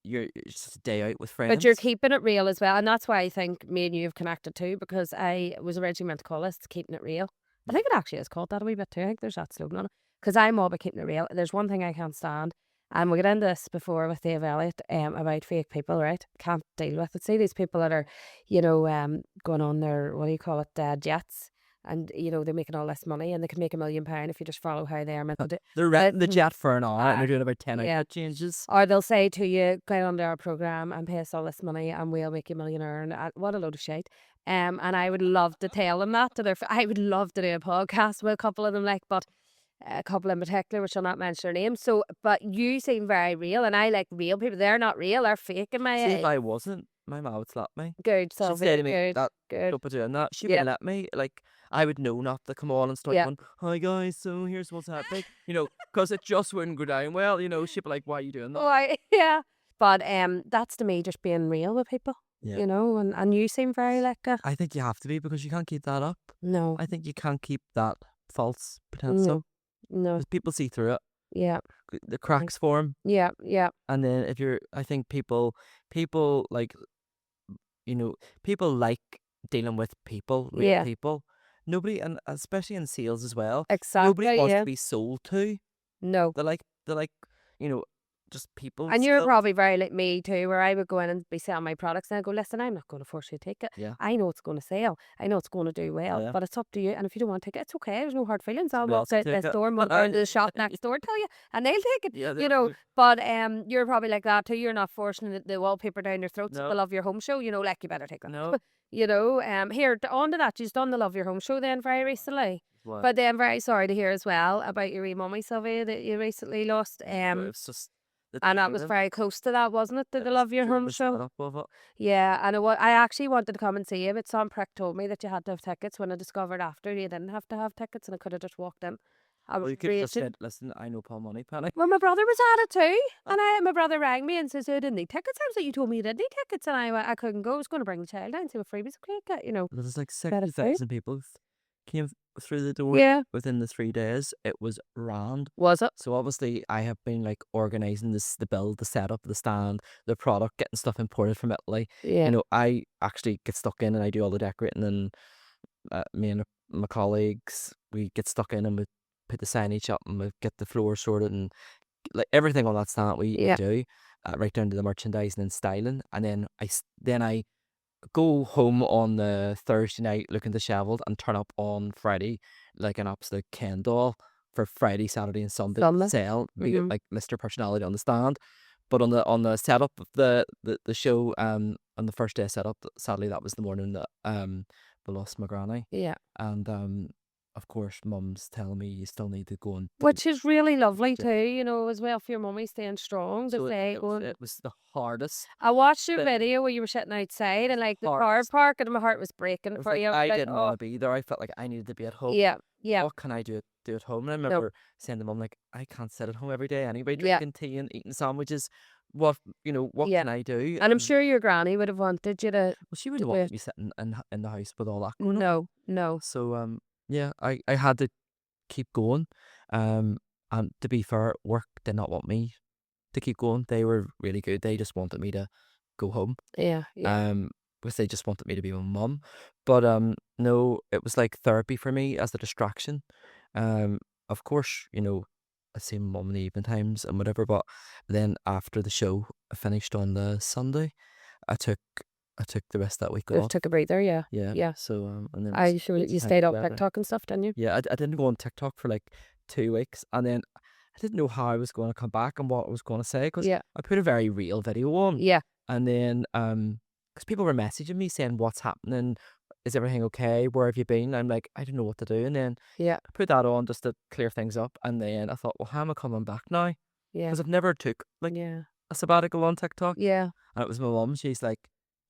it's just a day out with friends. But you're keeping it real as well. And that's why I think me and you have connected too, because I was originally meant to call this Keeping It Real. I think it actually is called that a wee bit too. I think there's that slogan on it. Because I'm all about keeping it real. There's one thing I can't stand. And we got into this before with Dave Elliott about fake people, right? Can't deal with it. See these people that are, going on their, what do you call it, jets. And, they're making all this money and they can make £1 million if you just follow how they are meant to do. They're renting the jet for an hour and they're doing about 10 yeah. outfit changes. Or they'll say to you, get onto our programme and pay us all this money and we'll make you a millionaire. And what a load of shit. And I would love to tell them that. I would love to do a podcast with a couple of them, but a couple in particular, which I'll not mention their names. So, but you seem very real and I like real people. They're not real, they're fake in my See, if I wasn't, my mum would slap me. Good, She'd Sylvie. say to me, Good. "Stop doing that." She wouldn't let me. Like, I would know not to come on and start going, "Hi guys, so here's what's happening." Because it just wouldn't go down well. She'd be like, "Why are you doing that?" Why? Yeah. But that's to me just being real with people. Yeah. And you seem very like a... I think you have to be, because you can't keep that up. No. I think you can't keep that false pretense up, No. because people see through it. Yeah. The cracks form. Yeah. Yeah. And then I think people like, people like dealing with people, real people. Nobody, and especially in sales as well, Exactly. nobody wants to be sold to. No. They're like, just people. And you're still. probably very like me too, where I would go in and be selling my products and I go, listen, I'm not going to force you to take it. Yeah. I know it's going to sell. I know it's going to do well, Yeah. but it's up to you. And if you don't want to take it, it's okay. There's no hard feelings. I'll Somebody walk else can out this take it. door and walk down to the shop next door and tell you, and they'll take it. Yeah, But you're probably like that too. You're not forcing the wallpaper down your throats. No. The Love Your Home show. Like you better take that. No. Here on to that. You've done the Love Your Home show then very recently. What? But then very sorry to hear as well about your wee mummy, Sylvia, that you recently lost. It's just And that was very close to that, wasn't it? The Love Your Home show. Yeah, and I actually wanted to come and see you, but some prick told me that you had to have tickets. When I discovered after you didn't have to have tickets, and I could have just walked in. I was Well, you could have just raging. said, "Listen, I know Paul Moneypenny." Well, my brother was at it too, and my brother rang me and says, "I didn't need tickets." I was like, "You told me you didn't need tickets," and I went, "I couldn't go. I was going to bring the child down, see what freebies I could get." There's like Better 60,000 people came through the door Yeah, within the 3 days. It was grand. was it? So obviously I have been like organising the build, the setup, the stand, the product, getting stuff imported from Italy. Yeah, I actually get stuck in and I do all the decorating, and me and my colleagues, we get stuck in and we put the signage up and we get the floor sorted and like everything on that stand we Yeah. do, right down to the merchandising and styling. And then I go home on the Thursday night looking dishevelled and turn up on Friday like an absolute Ken doll for Friday, Saturday and Sunday Sunday. sale. We get Mhm. like Mr. Personality on the stand. But on the setup of the show, on the first day setup, sadly that was the morning that we lost my granny, Yeah. and of course, mum's telling me you still need to go and do Which is really lovely Yeah. too, you know, as well for your mummy staying strong to So say, it was the hardest. I watched your But video where you were sitting outside and like the car hardest. park, and my heart was breaking It was for like you. I was I like, didn't oh, want to be there. I felt like I needed to be at home. yeah, yeah, What can I do at home? And I no, remember saying to mum, like, I can't sit at home every day anyway, yeah, drinking tea and eating sandwiches. What what yeah. can I do? And I'm sure your granny would have wanted you to Well, she do wouldn't want it. me sitting in the house with all that going on. No, no, So yeah, I had to keep going. And to be fair, work did not want me to keep going. They were really good. They just wanted me to go home. yeah, yeah. Because they just wanted me to be with mum. But no, it was like therapy for me as a distraction. Um, of course, I see mum in the evening times and whatever. But then after the show finished on the Sunday, I took the rest of that week Just off. took a breather, yeah, Yeah. yeah. So and then it I was sure loads of you time stayed off together. TikTok and stuff, didn't you? Yeah, I didn't go on TikTok for like 2 weeks, and then I didn't know how I was going to come back and what I was going to say because Yeah, I put a very real video on, yeah, and then because people were messaging me saying what's happening, is everything okay? Where have you been? I'm like, I don't know what to do, and then yeah, I put that on just to clear things up, and then I thought, well, how am I coming back now? yeah, Because I've never took like yeah, a sabbatical on TikTok, yeah. and it was my mum. She's like,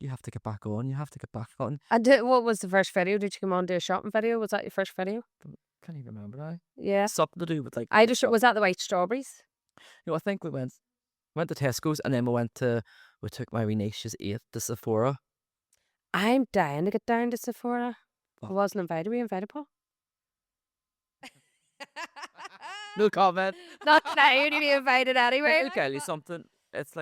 you have to get back on. You have to get back on. And what was the first video? Did you come on to a shopping video? Was that your first video? Can't even remember now. Yeah. Something to do with like I just TikTok. was that the white strawberries? I think we went to Tesco's, and then we took my wee niece's 8th to Sephora. I'm dying to get down to Sephora. I Oh. wasn't invited. Were you invited, Paul? No comment. Not now. You'd be invited anyway. I'll tell you something. It's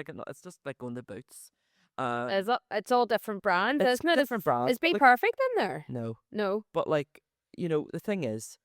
just like going to Boots. Is it? It's all different brands, It's isn't it? different brands. Is Be Like, Perfect in there? no, No. but like the thing is,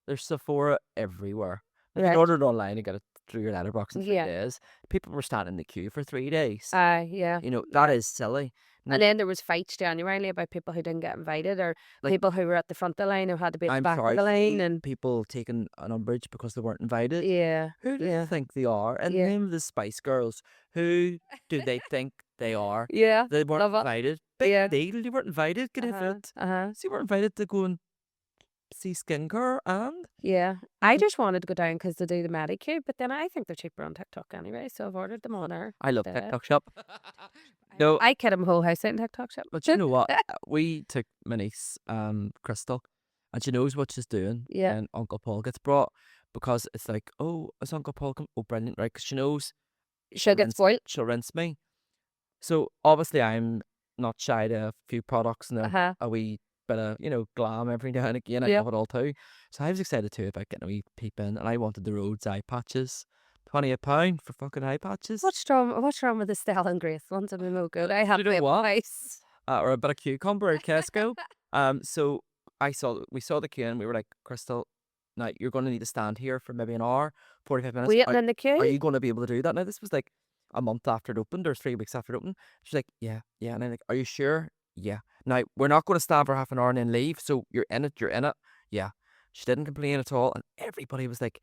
there's Sephora everywhere. If Right. you order it online and get it through your letterbox in 3 Yeah. days, people were standing in the queue for 3 days. Yeah. That is silly. And then there was fights genuinely about people who didn't get invited, or Like, people who were at the front of the line who had to be at the I'm back sorry, of the line. see And people taking an umbrage because they weren't invited. yeah, Who do yeah, you think they are? In the yeah, name of the Spice Girls, who do they think they are? yeah. They weren't Love it. invited. Big Yeah. deal, you weren't invited. Get Uh-huh. it. Uh-huh. So you weren't invited to go and see skincare and Yeah. I just wanted to go down because they do the Medicube, but then I think they're cheaper on TikTok anyway, so I've ordered them on there. I love instead. TikTok shop. No, I kid him whole house out in TikTok shop. but you know what? We took my niece, Crystal, and she knows what she's doing. Yeah. And Uncle Paul gets brought because it's like, oh, is Uncle Paul come? Oh, brilliant, right? Because she knows She'll get spoiled. she'll rinse me. So obviously I'm not shy to a few products and Uh-huh. a wee bit of, glam every now and again. I Yeah. love it all too. So I was excited too about getting a wee peep in, and I wanted the Rhodes eye patches. £28 for fucking eye patches. What's wrong with the Stella and Grace ones? I mean, no good. I have You know them what? twice. Or a bit of cucumber at Tesco. So we saw the queue, and we were like, Crystal, now you're going to need to stand here for maybe an hour, 45 minutes. Waiting in the queue? Are you going to be able to do that? Now, this was like a month after it opened or 3 weeks after it opened. She's like, yeah. And I'm like, are you sure? Yeah. Now, we're not going to stand for half an hour and then leave. So you're in it. Yeah. She didn't complain at all. And everybody was like,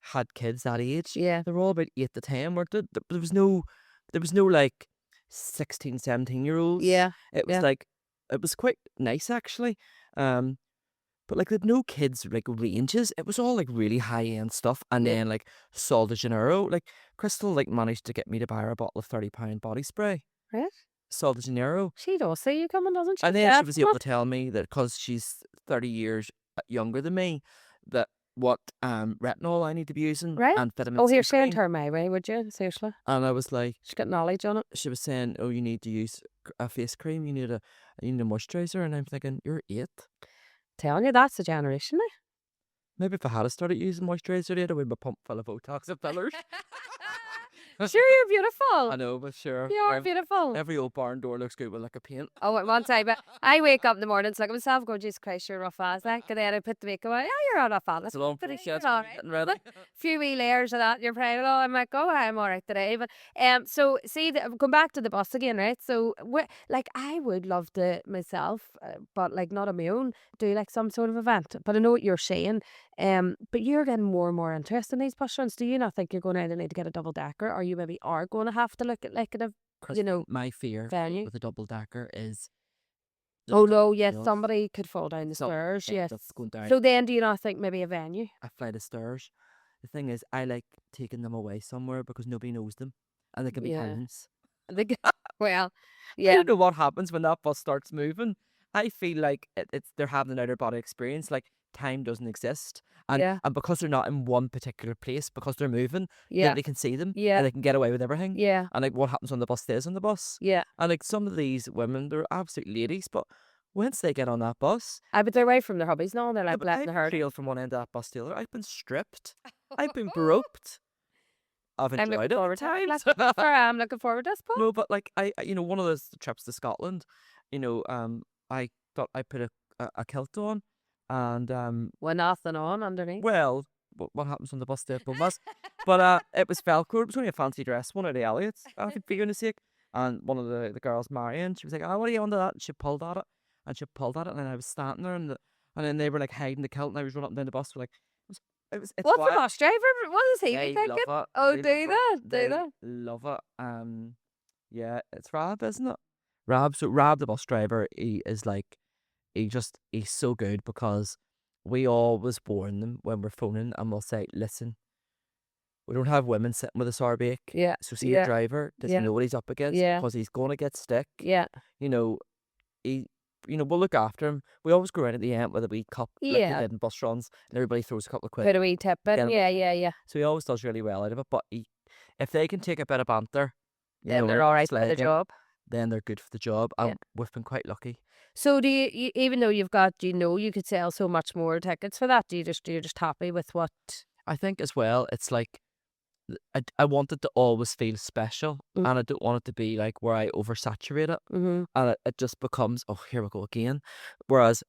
had kids that age. Yeah. They were all about 8 to 10, weren't they? There was no like 16, 17-year-olds. Yeah. It was Yeah. like, it was quite nice actually. But like they'd no kids like ranges. It was all like really high end stuff. And Yeah. then like Sol de Janeiro, like Crystal like managed to get me to buy her a bottle of £30 body spray. Right? Sol de Janeiro. She does see you coming, doesn't she? And then she was able Definitely. to tell me that because she's 30 years younger than me, that what retinol I need to be using Right. and vitamin Oh, C here, send cream. her my way, would you? Seriously. And I was like, She's got knowledge on it. she was saying, oh, you need to use a face cream, you need a moisturizer, and I'm thinking, you're 8. Telling you, that's the generation now. Maybe if I had started using moisturizer later, with my pump full of Botox and fillers. Sure, you're beautiful. I know, but sure. You're beautiful. Every old barn door looks good with like a paint. Oh, at one time, but I wake up in the morning, look at myself, go, Jesus Christ, you're rough as like, and then I put the makeup on. Yeah, you're all rough as. It's a long But process. you're all right. Getting ready. Few wee layers of that, you're proud of. I'm like, oh, I'm all right today. But so see, going back to the bus again, right? So like, I would love to myself, but like not on my own, do like some sort of event. But I know what you're saying. But you're getting more and more interested in these bus runs. Do you not think you're going to either need to get a double decker, or you maybe are going to have to look at like a Crystal, my fear venue? with a double decker is Oh no, yes, know, somebody could fall down the something stairs. Yes. that's going down So then, do you not think maybe a venue? a flight of stairs. The thing is, I like taking them away somewhere because nobody knows them, and they can be Yeah. hounds. I think. Well, I yeah, don't know what happens when that bus starts moving. I feel like it's they're having an outer body experience. Like time doesn't exist, and yeah, because they're not in one particular place, because they're moving, yeah, nobody can see them, yeah, and they can get away with everything. yeah, And like what happens on the bus stays on the bus. yeah. And like some of these women, they're absolute ladies, but once they get on that bus, But they're away from their hobbies now, and they're yeah, like but letting I've the herd. trailed from one end of that bus to the other. I've been stripped. I've been groped. I've I'm looking enjoyed it forward at to it. times. I'm looking forward to this, Paul. No, but like one of those trips to Scotland, I thought I put a kilt on, and With nothing on underneath. well, what happens on the bus day bus? But it was Velcro. It was only a fancy dress, one of the Elliots. I think for goodness sake. And one of the girls, Marion, she was like, "Oh, what are you under that?" And she pulled at it, and then I was standing there, and then they were like hiding the kilt, and I was running up and down the bus. Like, it's What's the wild. bus driver? What does he be They thinking? love it. Oh, They do love it. that? Do that? Love it. Yeah, it's Rab, isn't it? Rab. So Rab, the bus driver, he's so good because we always warn them when we're phoning, and we'll say, listen, we don't have women sitting with us, RBH. Yeah, So see your yeah, driver doesn't yeah, know what he's up against yeah, because he's going to get stick. yeah, You know, he, we'll look after him. We always go around at the end with a wee cup, like we yeah. did in bus runs, and everybody throws a couple of quid. Put a wee tip in. Get him. Yeah, yeah, yeah. So he always does really well out of it. But if they can take a bit of banter, Then they're all right for the slagging, job. then they're good for the job. And Yeah. we've been quite lucky. So do you even though you've got, you could sell so much more tickets for that? You're just happy with what? I think as well, it's like I want it to always feel special, Mm. and I don't want it to be like where I oversaturate it, Mm-hmm. and it just becomes, oh, here we go again. Whereas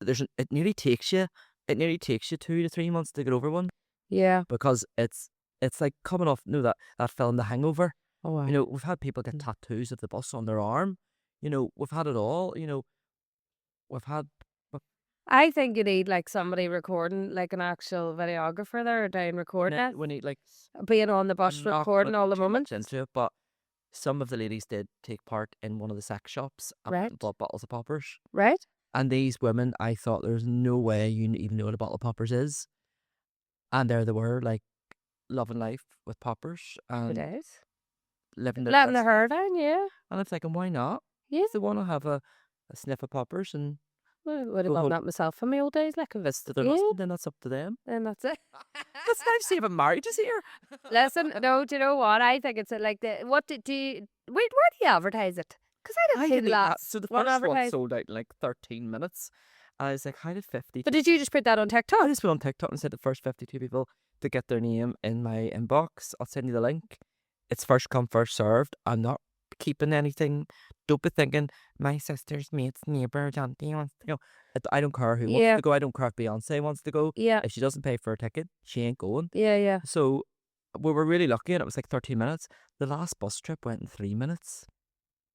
it nearly takes you 2 to 3 months to get over one, Yeah. because it's like coming off that film The Hangover. Oh wow. We've had people get Mm. tattoos of the bus on their arm. We've had it all. We've had. I think you need like somebody recording, like an actual videographer there down recording it, We need like being on the bus I'm not gonna recording all the go too much moments. into it, but some of the ladies did take part in one of the sex shops and Right. bought bottles of poppers. Right? And these women, I thought there's no way you even know what a bottle of poppers is. And there they were, like, loving life with poppers It and is. living their Letting the best. hair down, yeah. And I'm thinking, why not? Yeah. If they want to have a sniff of poppers and Would have go done home that myself in my old days, like. visit their Yeah. husband, then that's up to them. Then that's it. That's nice to have marriages here. Listen, no, do you know what? I think it's like what do you, where do you advertise it? Because I didn't see the last So the one first one advertised. sold out in like 13 minutes. And I was like, how did 50? But did you just put that on TikTok? I just went on TikTok and said the first 52 people to get their name in my inbox, I'll send you the link. It's first come, first served. I'm not keeping anything. Don't be thinking my sister's mate's neighbour, auntie wants to go. I don't care who wants Yeah. to go. I don't care if Beyonce wants to go. Yeah, If she doesn't pay for a ticket, she ain't going. yeah, yeah. So we were really lucky, and it was like 13 minutes. The last bus trip went in 3 minutes.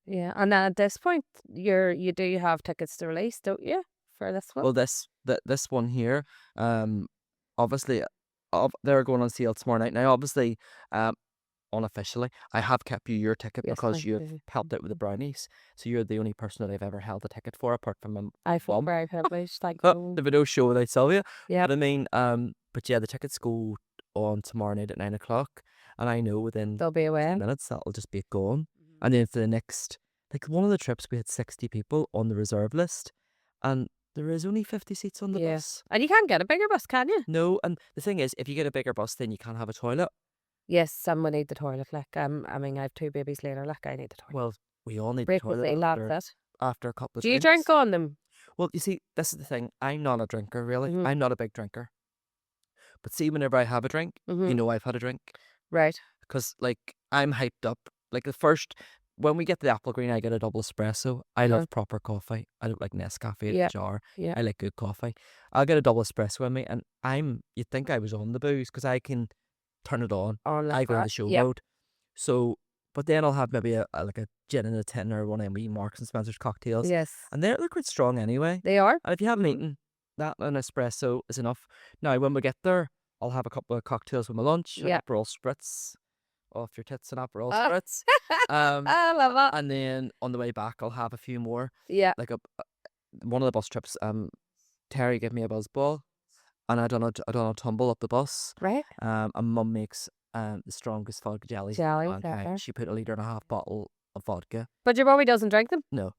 Yeah, and then at this point, you do have tickets to release, don't you, for this one? Well, this one here, obviously, they're going on sale tomorrow night. Now, obviously, unofficially, I have kept you your ticket Yes, because thank you've you. helped out with the brownies. So you're the only person that I've ever held a ticket for, apart from my I feel mum. very privileged. Thank The you. video show without Sylvia. Yeah, But I mean, but yeah, the tickets go on tomorrow night at 9 o'clock, and I know within they'll be away. minutes that'll just be gone. And then for the next, like one of the trips, we had 60 people on the reserve list, and there is only 50 seats on the Yeah. bus. And you can't get a bigger bus, can you? No, and the thing is, if you get a bigger bus, then you can't have a toilet. Yes, someone need the toilet. Like, I mean, I have 2 babies later. Like, I need the toilet. Well, we all need the Break with toilet me, after, that's it. after a couple of Do you drinks. drink on them? Well, you see, this is the thing. I'm not a drinker, really. Mhm. I'm not a big drinker. But see, whenever I have a drink, Mhm. I've had a drink. Right. Because, like, I'm hyped up. Like, when we get the apple green, I get a double espresso. I love proper coffee. I don't like Nescafe in Yeah. a jar. Yeah. I like good coffee. I'll get a double espresso in me, and you'd think I was on the booze because I can turn it on. On like I go in that. the show Yeah. mode. So, but then I'll have maybe like a gin and a tin or one of them wee Marks and Spencer's cocktails. Yes. And they're quite strong anyway. They are. And if you haven't Mhm. eaten, that an espresso is enough. Now, when we get there, I'll have a couple of cocktails with my lunch. An Yeah. Aperol Spritz. Off your tits and Aperol Ah. Spritz. Um, I love it. and then on the way back, I'll have a few more. Yeah. Like one of the bus trips, Terry gave me a buzz ball, and I done a tumble up the bus. Right? And Mum makes the strongest vodka jellies of Jelly, mankind. fair. She put a litre and a half bottle of vodka. But your mommy doesn't drink them? No,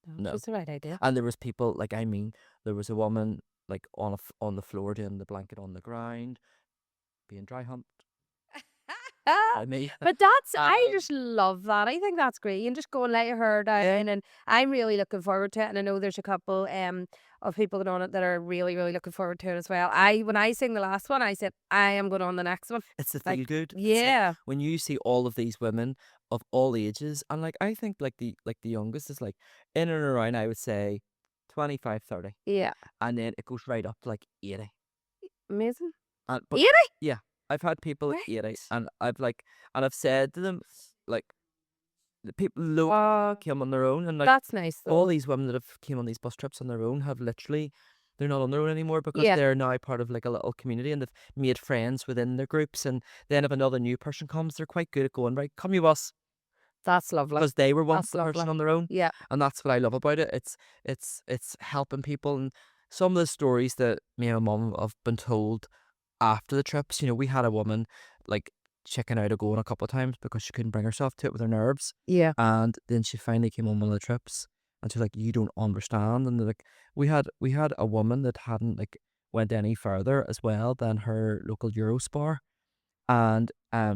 No. no. That's the right idea. And there was people like, I mean, there was a woman like on the floor doing the blanket on the ground, being dry humped. I mean, But that's, I Um, just love that. I think that's great. You can just go and let your hair down, and I'm really looking forward to it. And I know there's a couple of people going on it that are really, really looking forward to it as well. When I sing the last one, I said I am going on the next one. it's the Like, feel good. yeah, When you see all of these women of all ages, and like I think like the youngest is like in and around, I would say 25, 30, yeah, and then it goes right up to like 80. amazing. But 80? yeah, I've had people at 80, Right. and I've said to them like, the people low came on their own, and like That's nice all though. these women that have came on these bus trips on their own have literally, they're not on their own anymore because Yeah, they're now part of like a little community, and they've made friends within their groups. And then if another new person comes, they're quite good at going, right, come you us, that's lovely. because they were once That's the person lovely. on their own. Yeah, And that's what I love about it. It's helping people. And some of the stories that me and my mum have been told after the trips, we had a woman like checking out of going a couple of times because she couldn't bring herself to it with her nerves. yeah, And then she finally came on one of the trips, and she's like, "You don't understand." And they're like, we had a woman that hadn't like went any further as well than her local Eurospar, and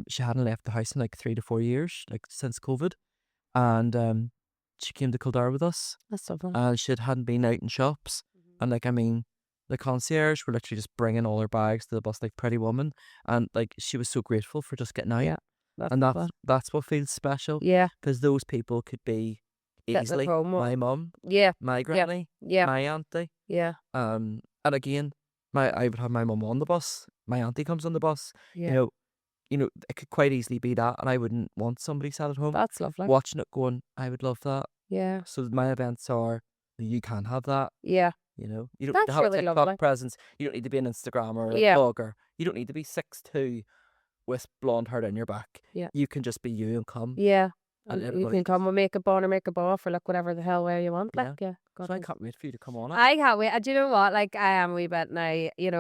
she hadn't left the house in like 3 to 4 years, like since COVID. And she came to Kildare with us, that's lovely. and she hadn't been out in shops. And like, I mean, the concierge were literally just bringing all her bags to the bus like Pretty Woman, and like she was so grateful for just getting out. Yeah, that's And lovely. that's what feels special, Yeah, because those people could be getting at easily home. my mum, Yeah, my yeah, granny, yeah, my auntie. yeah, And again, I would have my mum on the bus, my auntie comes on the bus. You yeah. know, it could quite easily be that, and I wouldn't want somebody sat at home That's lovely. watching it going, I would love that. Yeah, So my events are, you can have that. yeah. You don't need to That's have a really TikTok lovely. presence. You don't need to be an Instagrammer or a Yeah, blogger. You don't need to be 6'2" with blonde hair down your back. yeah, You can just be you and come, yeah. and And you everybody. can come with makeup on or makeup off or look whatever the hell way you want. Like, Yeah. yeah, God So I knows. can't wait for you to come on it. I can't wait. Do you know what? Like, I am a wee bit now,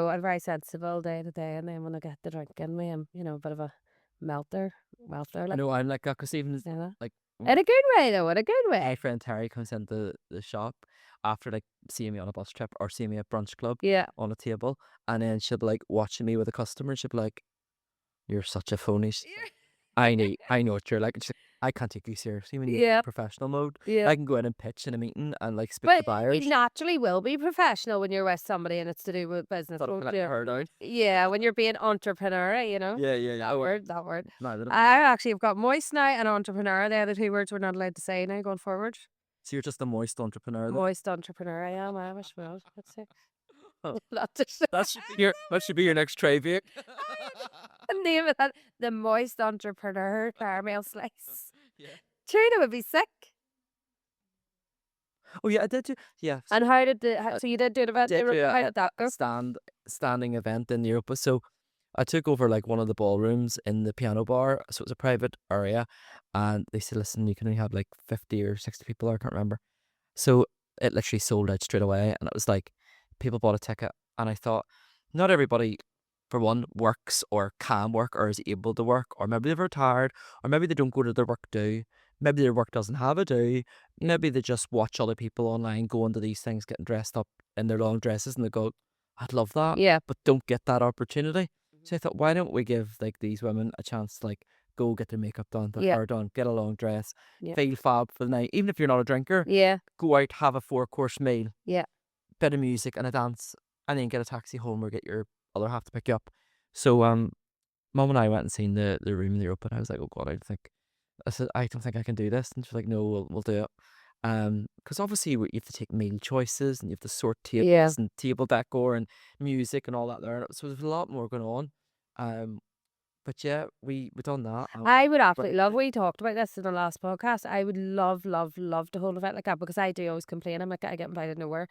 I'm very sensible day to day. And then when I get the drink in me, I'm, a bit of a melter. I Like, know I'm like that, because even you know. like In a good way, though, in a good my way. friend Terry comes into the shop after like seeing me on a bus trip or seeing me at brunch club Yeah. on a table, and then she'll be like watching me with a customer, and she'll be like, "You're such a phony." She's like, I know what you're like. And she's like, I can't take you seriously when you're in Yeah. professional mode. Yeah. I can go in and pitch in a meeting and like speak to But buyers. you naturally will be professional when you're with somebody and it's to do with business. But won't let you? her down. Yeah, when you're being entrepreneur, Yeah. That word, that word. Neither. I actually have got moist now and entrepreneur. They're the two words we're not allowed to say now going forward. So you're just a moist entrepreneur. Then. Moist entrepreneur, I am. I wish well. Let's see. Oh. That's just That should be your next trade. the name of that. The moist entrepreneur caramel slice. Yeah. Trina would be sick. Oh yeah, I did too. Yeah. And how did so you did do an event? Did do How did that go? standing event in Europa. So I took over like one of the ballrooms in the piano bar. So it was a private area, and they said, "Listen, you can only have like 50 or 60 people." I can't remember. So it literally sold out straight away, and it was like people bought a ticket, and I thought, not everybody, for one, works or can work or is able to work, or maybe they've retired, or maybe they don't go to their work do, maybe their work doesn't have a do, maybe they just watch other people online going to these things, getting dressed up in their long dresses, and they go, I'd love that, Yeah. but don't get that opportunity. So I thought, why don't we give like these women a chance to like go get their makeup done, their Yeah. hair done, get a long dress, Yeah. feel fab for the night, even if you're not a drinker, Yeah. go out, have a 4-course meal, Yeah. bit of music and a dance, and then get a taxi home or get your other half to pick you up. So Mum and I went and seen the room they open. I was like, oh God, I said, I don't think I can do this. And she's like, no, we'll do it. Because obviously you have to take meal choices, and you have to sort tables Yeah. and table decor and music and all that there. So there's a lot more going on. But yeah, we done that. I would absolutely love. We talked about this in the last podcast. I would love to hold an event like that, because I do always complain. I'm like, I get invited nowhere,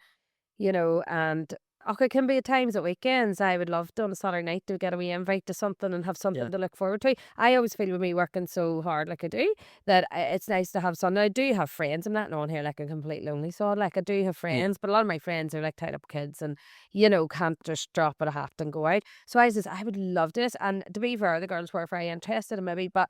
and Okay, it can be at times at weekends. I would love to on a Saturday night to get a wee invite to something and have something Yeah. to look forward to. I always feel with me working so hard like I do that it's nice to have some. Now, I do have friends. I'm not on here like a complete lonely sod. Like I do have Yeah. friends, but a lot of my friends are like tied up kids and you know can't just drop at a hat and go out. So I says I would love this. And to be fair, the girls were very interested in maybe, but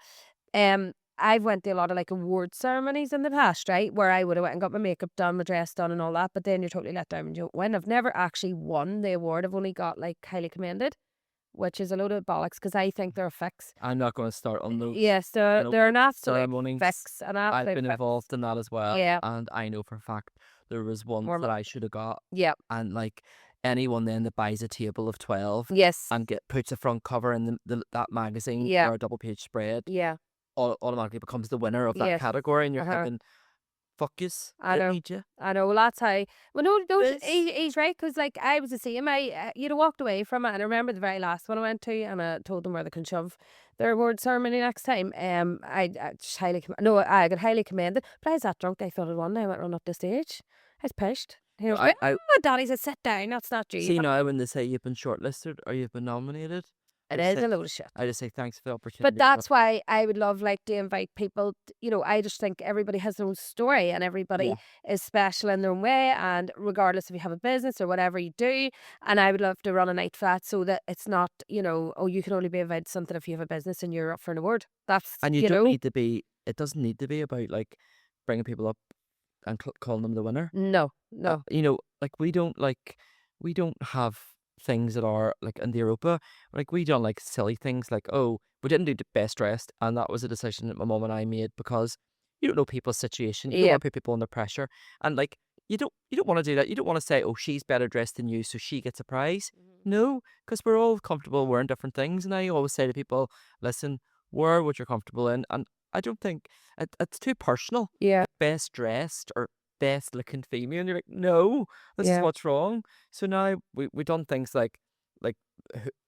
I've went to a lot of like award ceremonies in the past, right? Where I would have went and got my makeup done, my dress done and all that, but then you're totally let down when you don't win. I've never actually won the award. I've only got like highly commended, which is a load of bollocks because I think they're a fix. I'm not going to start on those, Yes, you know, they're an absolute ceremonies. fix. An I've absolute been fix. involved in that as well, Yeah. and I know for a fact there was ones More that mo- I should have got, Yeah. and like anyone then that buys a table of 12 Yes. and puts a front cover in that magazine Yeah. or a double page spread Yeah. automatically becomes the winner of that Yes. category, and you're Uh-huh. thinking, fuck yous, I I didn't know. need you. I know. Well, that's how. Well, no, no, This. he's right because like I was the same. You'd have walked away from it, and I remember the very last one I went to, and I told them where they can shove their award ceremony next time. I just highly no, I got highly commended, but I was that drunk. I thought I'd won. I went run up the stage. I was pissed. He was like, I "Oh, Daddy said, sit down. That's not you." see now when they say you've been shortlisted or you've been nominated, It I just is say, a load of shit. I just say thanks for the opportunity. But that's why I would love like to invite people. You know, I just think everybody has their own story and everybody Yeah. is special in their own way. And regardless if you have a business or whatever you do, and I would love to run a night for that so that it's not, you know, oh, you can only be invited to something if you have a business and you're up for an award. That's, And you you don't know, need to be. It doesn't need to be about like bringing people up and calling them the winner. no, no. You know, like we don't have things that are like in the Europa. Like we don't like silly things like, oh, we didn't do the best dressed, and that was a decision that my mom and I made because you don't know people's situation. You don't Yeah. want to put people under pressure, and like you don't want to do that. You don't want to say, oh, she's better dressed than you, so she gets a prize. No, because we're all comfortable wearing different things, and I always say to people, listen, wear what you're comfortable in, and I don't think it's too personal. Yeah. Best dressed or best looking female, and you're like, no, this is Yeah. what's wrong. So now we done things like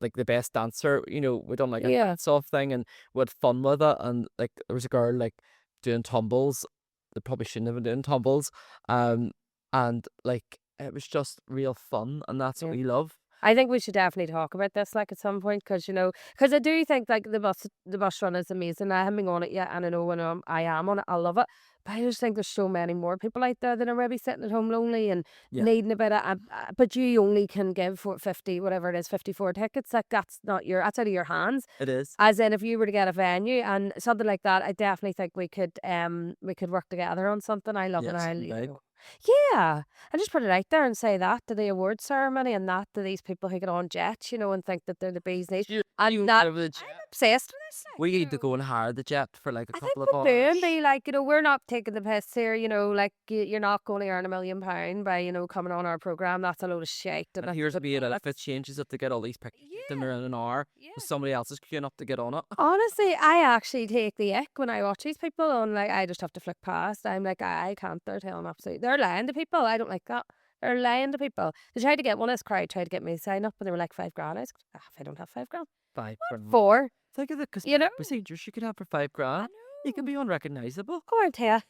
like the best dancer, you know, we done like a Yeah. dance off thing, and we had fun with it. And like there was a girl like doing tumbles. They probably shouldn't have been doing tumbles. And like it was just real fun, and that's what Yeah. we love. I think we should definitely talk about this like at some point because you know because I do think like the bus run is amazing. I haven't been on it yet, and I know when I am on it, I love it. But I just think there's so many more people out there that are maybe sitting at home lonely and Yeah, needing a bit of. But you only can give for 50, whatever it is, 54 tickets. Like that's out of your hands. it is. As in, if you were to get a venue and something like that, I definitely think we could work together on something. I love an Yes, I'll, you right. know. Yeah, and just put it out there and say that to the award ceremony and that to these people who get on jets, you know, and think that they're the bee's knees. You, And that over the I'm jet. obsessed with this. Like, We you need to know. go and hire the jet for like a I think couple of we do and hours. be like, you know, we're not taking the piss here, you know, like you're not going to earn £1 million by, you know, coming on our programme. That's a load of shit. And that's here's a me at it if it bollocks. changes up to get all these pictures in Yeah, an hour, yeah. with somebody else is queuing up to get on it. Honestly, I actually take the ick when I watch these people and like I just have to flick past. I'm like, I can't. They're telling absolutely. They're lying to people. I don't like that. They're lying to people. They tried to get one of this crowd tried to get me to sign up and they were like £5 grand. I was like, if I don't have £5 grand. £5 grand. Four. Think of the You know? procedures you could have for £5 I grand. You can know. be unrecognisable. Go on, Taya.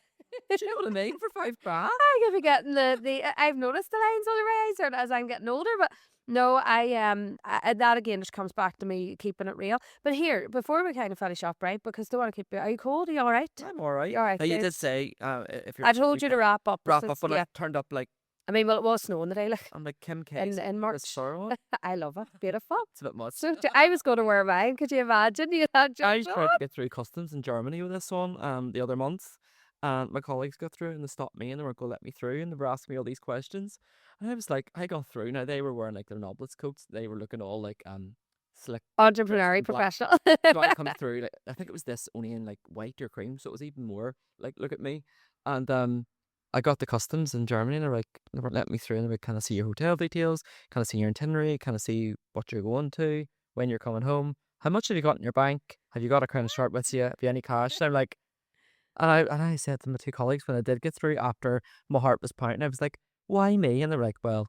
Do you know what I mean? For £5 grand. I'm gonna be getting I've noticed the lines on the rise or as I'm getting older, but no, that again just comes back to me keeping it real. But here, before we kind of finish up, right? Because I want to keep you. Are you cold? Are you all right? I'm all right. You all right? Now, you Good. did say if you're I told you to wrap up. wrap since- up, and yeah. I turned up like I mean, well, it was snowing today, like I'm like Kim K. in March. Sorrow. I love it. Beautiful. It's a bit much. So I was going to wear mine. Could you imagine? You had I just tried to get through customs in Germany with this one the other month, and my colleagues got through and they stopped me and they weren't going to let me through, and they were asking me all these questions, and I was like, I got through. Now they were wearing like their Noblett coats. They were looking all like slick. entrepreneurial in black. professional. So I come through like I think it was this only in like white or cream, so it was even more like look at me, and I got the customs in Germany and they were letting me through, and they would kind of see your hotel details, kind of see your itinerary, kind of see what you're going to, when you're coming home, how much have you got in your bank, have you got a credit card with you, have you any cash? And I'm like, and I said to my two colleagues when I did get through after my heart was pounding, I was like, why me? And they were like, well,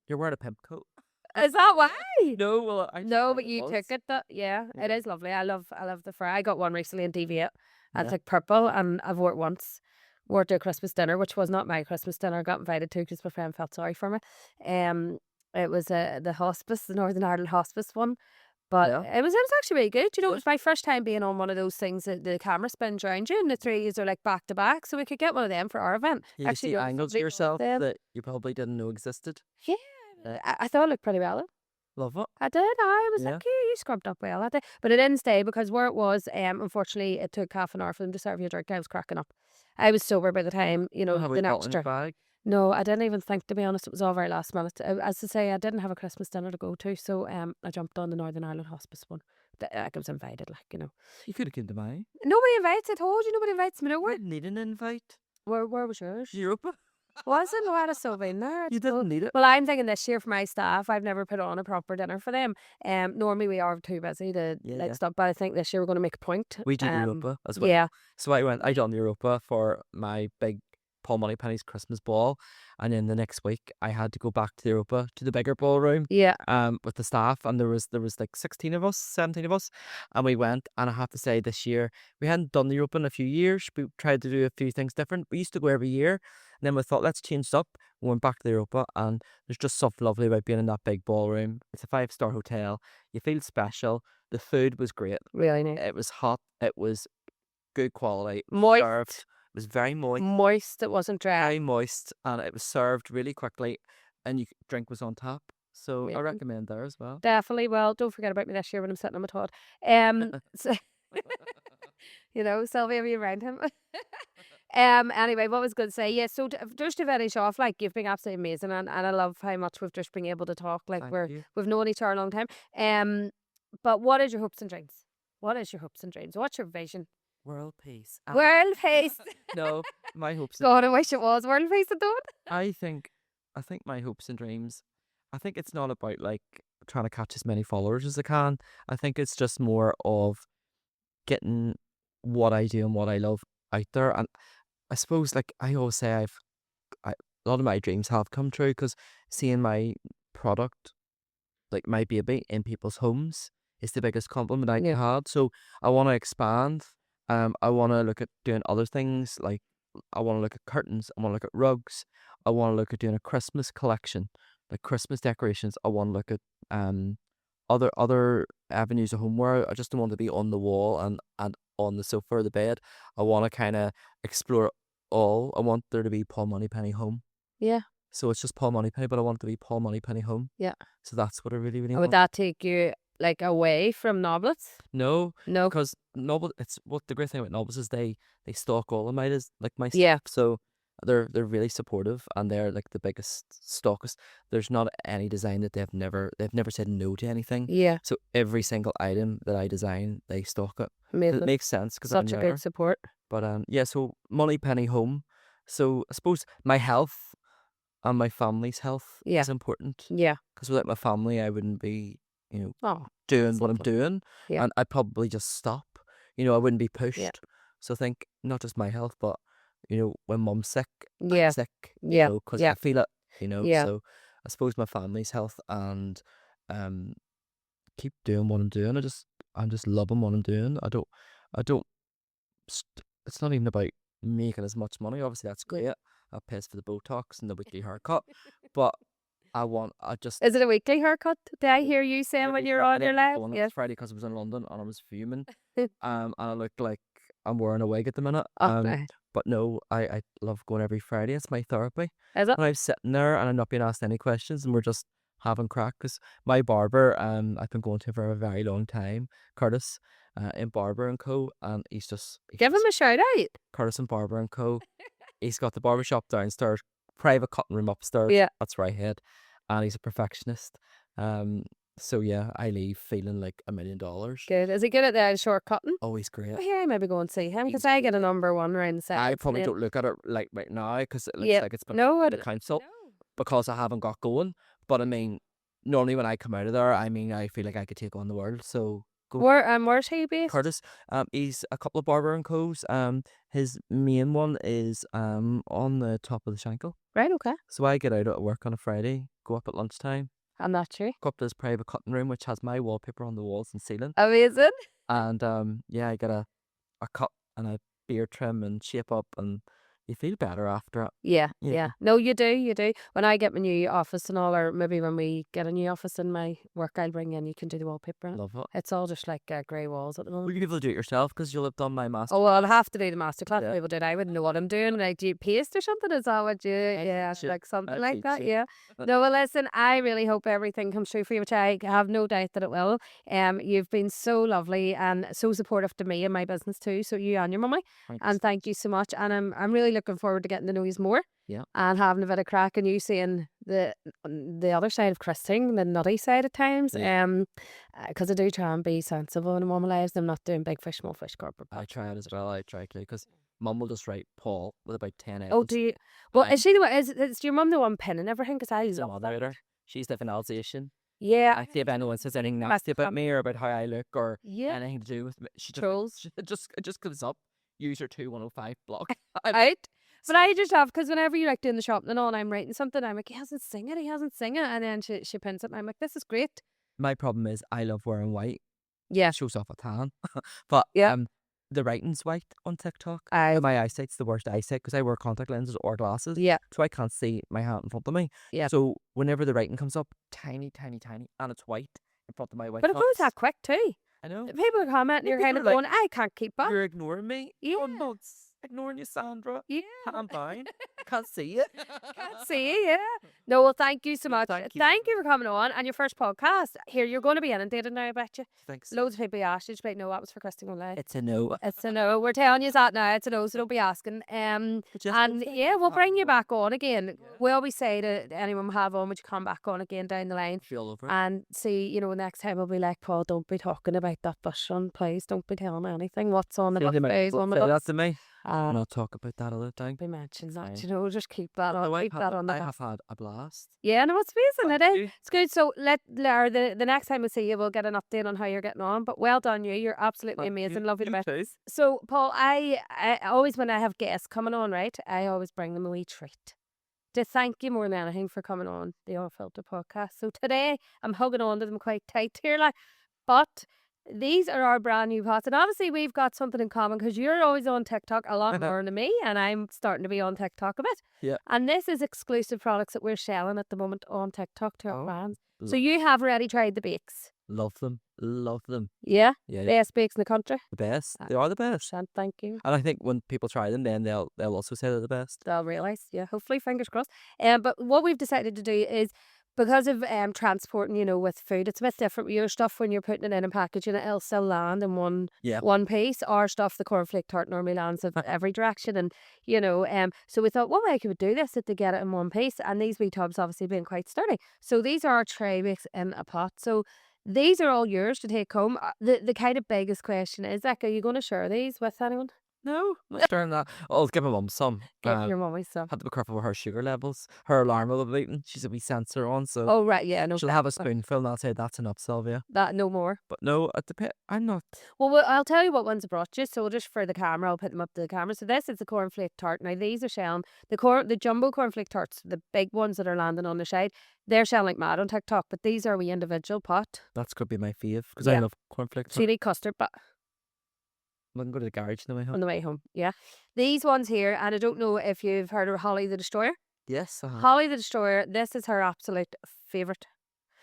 you're wearing a pimp coat. Is that why? No, well, I just No, thought but it you was. took it. Yeah, it Yeah. is lovely. I love the fur. I got one recently in DV8. And it's Yeah. like purple, and I've wore it once. Wore it to a Christmas dinner, which was not my Christmas dinner. I got invited to because my friend felt sorry for me. Um, It was the hospice, the Northern Ireland hospice one. But Yeah. it was actually really good. You know, it Good. was my first time being on one of those things that the camera spins around you and the threes are like back to back. So we could get one of them for our event. You can Actually, see go to angles of somebody yourself them. that you probably didn't know existed. Yeah, I thought it looked pretty well. Love it. I did. I was Yeah. like, yeah, you scrubbed up well that day. But it didn't stay because where it was, unfortunately, it took half an hour for them to serve you a drink. I was cracking up. I was sober by the time, you know, Have the we next bottle in your bag? No, I didn't even think, to be honest. It was all very last minute. As to say, I didn't have a Christmas dinner to go to, so I jumped on the Northern Ireland hospice one. Like I was invited, like, you know. You could have came to mine. Nobody invites, I told you, nobody invites me You nowhere. didn't need an invite. Where was yours? Europa. Wasn't? No, I'd have still been there. I You suppose. didn't need it. Well, I'm thinking this year for my staff, I've never put on a proper dinner for them. Normally we are too busy to Yeah, like yeah. stop, but I think this year we're going to make a point. We do Europa as well. Yeah, So I done Europa for my big Paul Moneypenny's Christmas ball, and then the next week I had to go back to Europa to the bigger ballroom yeah, with the staff, and there was like 16 of us, 17 of us, and we went. And I have to say, this year we hadn't done the Europa in a few years. We tried to do a few things different. We used to go every year, and then we thought, let's change it up. We went back to the Europa, and there's just something lovely about being in that big ballroom. It's a 5-star hotel. You feel special. The food was great. really nice. It was hot. It was good quality. Moist. Served. It was very moist. Moist, it wasn't dry. Very moist, and it was served really quickly, and drink was on tap. So Yeah. I recommend there as well. Definitely. Well, don't forget about me this year when I'm sitting on my Todd. So, you know, Sylvia, be around him. Anyway, what was going to say? Yeah, so just to finish off, like, you've been absolutely amazing, and I love how much we've just been able to talk. Like, Thank you. we've known each other a long time. But what is your hopes and dreams? What is your hopes and dreams? What's your vision? World peace. World peace. No, my hopes. God, I wish it was world peace. I don't. I think my hopes and dreams. I think it's not about like trying to catch as many followers as I can. I think it's just more of getting what I do and what I love out there. And I suppose, like I always say, a lot of my dreams have come true because seeing my product, like my baby, in people's homes is the biggest compliment I Yeah. had. So I want to expand. I want to look at doing other things. Like I want to look at curtains. I want to look at rugs. I want to look at doing a Christmas collection, like Christmas decorations. I want to look at other avenues of homeware. I just don't want to be on the wall and on the sofa or the bed. I want to kind of explore all. I want there to be Paul Moneypenny home. Yeah. So it's just Paul Moneypenny, but I want it to be Paul Moneypenny home. Yeah. So that's what I really, really Would want. that take you like away from Noblett? No, No. because Noblett, it's what the great thing about Noblett is they stock all of my my stuff. Yeah. So they're really supportive, and they're like the biggest stockist. There's not any design that they've never said no to anything. Yeah. So every single item that I design, they stock it. 'Cause Amazing. it makes sense because Such a good support. But yeah, so Moneypenny home. So I suppose my health and my family's health Yeah. is important. Yeah. Because without my family, I wouldn't be, Oh, doing what I'm lovely. doing. Yeah. And I'd probably just stop. I wouldn't be pushed. Yeah. So I think not just my health, but, when mum's sick, Yeah. I'm sick, Yeah. because Yeah. I feel it, Yeah. So I suppose my family's health and keep doing what I'm doing. I'm just loving what I'm doing. I don't, it's not even about making as much money. Obviously, that's great. That pays for the Botox and the weekly haircut. But I just. Is it a weekly haircut? Did I hear you saying when Every you're Fri- I on your didn't live? go on it Yes. Friday because I was in London and I was fuming. And I looked like I'm wearing a wig at the minute. Oh, nice. But no, I love going every Friday. It's my therapy. Is it? And I'm sitting there and I'm not being asked any questions, and we're just having crack. Because my barber, I've been going to for a very long time, Curtis, in Barber and Co. And he's Give him a shout out. Curtis and Barber and Co. He's got the barber shop downstairs, private cutting room upstairs. Yeah. That's where I head. And he's a perfectionist. So yeah, I leave feeling like $1 million. Good. Is he good at the short cutting? Oh, he's great. Oh, here, I maybe go and see him because He's I get a number one round the set. I probably don't look at it like right now because it looks Yeah. like it's been No, I the d- council No. because I haven't got going. But I mean, normally when I come out of there, I feel like I could take on the world. So go Where's he based? Curtis. He's a couple of Barber and Co's. His main one is on the top of the Shankill. Right, okay. So I get out at work on a Friday, go up at lunchtime, I'm not sure. go up to this private cutting room which has my wallpaper on the walls and ceiling, Amazing. and yeah, I get a cut and a beard trim and shape up, and You feel better after it. Yeah, Yeah. yeah. No, you do. When I get my new office and all, or maybe when we get a new office in my work, I'll bring in, you can do the wallpaper. Love it. It's all just like grey walls at the Will moment. you be able to do it yourself because you'll have done my master? Oh, well, I'll have to do the masterclass. Yeah. People did. I wouldn't know what I'm doing. Like, do you paste or something? Is that what you? Yeah, teach you. like something I'll like teach that. you. Yeah. No, well, listen. I really hope everything comes true for you, which I have no doubt that it will. You've been so lovely and so supportive to me and my business too. So you and your mummy, Thanks. and thank you so much. And I'm really looking forward to getting to know you more. Yeah. And having a bit of crack and you seeing the other side of Christine, the nutty side at times. Yeah. Because I do try and be sensible in my lives. I'm not doing big fish, small fish, corporate. I try it as well. I try to because Mum will just write Paul with about 10 L's. Oh, do you? Well, is she the one? Is your mum the one pinning everything? Because I Some love other that. editor. She's the finalization. Yeah. I see if anyone says anything nasty about me or about how I look or anything to do with me. She Trolls. it just comes up. User 2105 block. Right. But I just have, because whenever you like doing the shopping and all, and I'm writing something, I'm like, he hasn't sing it, and then she pins it, and I'm like, this is great. My problem is I love wearing white. Yeah. It shows off a tan. But Yeah. the writing's white on TikTok. I My eyesight's the worst eyesight because I wear contact lenses or glasses. yeah. So I can't see my hand in front of me. Yeah. So whenever the writing comes up, tiny, tiny, tiny, and it's white in front of my white But it goes fonts. that quick too. I know. People are commenting, you're People kind of are like, going, I can't keep up. You're ignoring me. Yeah. Oh, no, it's ignoring you, Sandra. Yeah. Calm down. I can't see it. Can't see, yeah. No, well, thank you so much. Thank you. Thank you for coming on and your first podcast. Here, you're going to be inundated now, I bet you. Thanks. Loads of people asked you, just be like, no, that was for Christine O'Leary. It's a no. It's a no. We're telling you that now. It's a no, so don't be asking. And yeah, we'll bring you back on again. We always say to anyone we have on, would you come back on again down the line? Feel over it. And see, next time we'll be like, Paul, don't be talking about that bus run, please. Don't be telling me anything. What's on the bus? That's to me. And I'll talk about that all the time. Be mentioned that, Fine. just keep that on. Keep that on the I bus. have had a blast. Yeah, no, it's amazing. Thank It is. you. It's good. So the next time we see you, we'll get an update on how you're getting on. But well done, you. You're absolutely Thank amazing. you. Love you the You best. too. So Paul, I always, when I have guests coming on, right, I always bring them a wee treat to thank you more than anything for coming on the Unfiltered podcast. So today I'm hugging on to them quite tight here, like, but these are our brand new pots, and obviously we've got something in common because you're always on TikTok a lot more than me, and I'm starting to be on TikTok a bit. Yeah. And this is exclusive products that we're selling at the moment on TikTok to our Oh. fans. So you have already tried the bakes, Love them. Love them. yeah? Yeah. Best bakes in the country. The best. They are the best. And thank you. And I think when people try them, then they'll also say they're the best. They'll realise, yeah. Hopefully, fingers crossed. But what we've decided to do is, because of transporting, with food, it's a bit different with your stuff when you're putting it in a package, and it'll still land in one piece. Our stuff, the cornflake tart, normally lands in every direction, and so we thought, what way could we do this to get it in one piece? And these wee tubs obviously being quite sturdy, so these are our tray bakes in a pot. So these are all yours to take home. The kind of biggest question is, like, are you going to share these with anyone? No, not during that. I'll give my mum some. Give your mummy some. Had to be careful with her sugar levels. Her alarm will be beaten. She's a wee sensor on, so Oh right, yeah, no. she'll have a spoonful and I'll say that's enough, Sylvia. That no more. But no, at the pit, I'm not. Well, I'll tell you what ones I brought you. So just for the camera, I'll put them up to the camera. So this is the cornflake tart. Now these are selling the jumbo cornflake tarts, the big ones that are landing on the side. They're selling like mad on TikTok, but these are we individual pot. That's could be my fave because I Yeah. love cornflakes. So you need custard, but I can go to the garage on the way home. on the way home, yeah. These ones here, and I don't know if you've heard of Holly the Destroyer. Yes. Holly the Destroyer, this is her absolute favourite.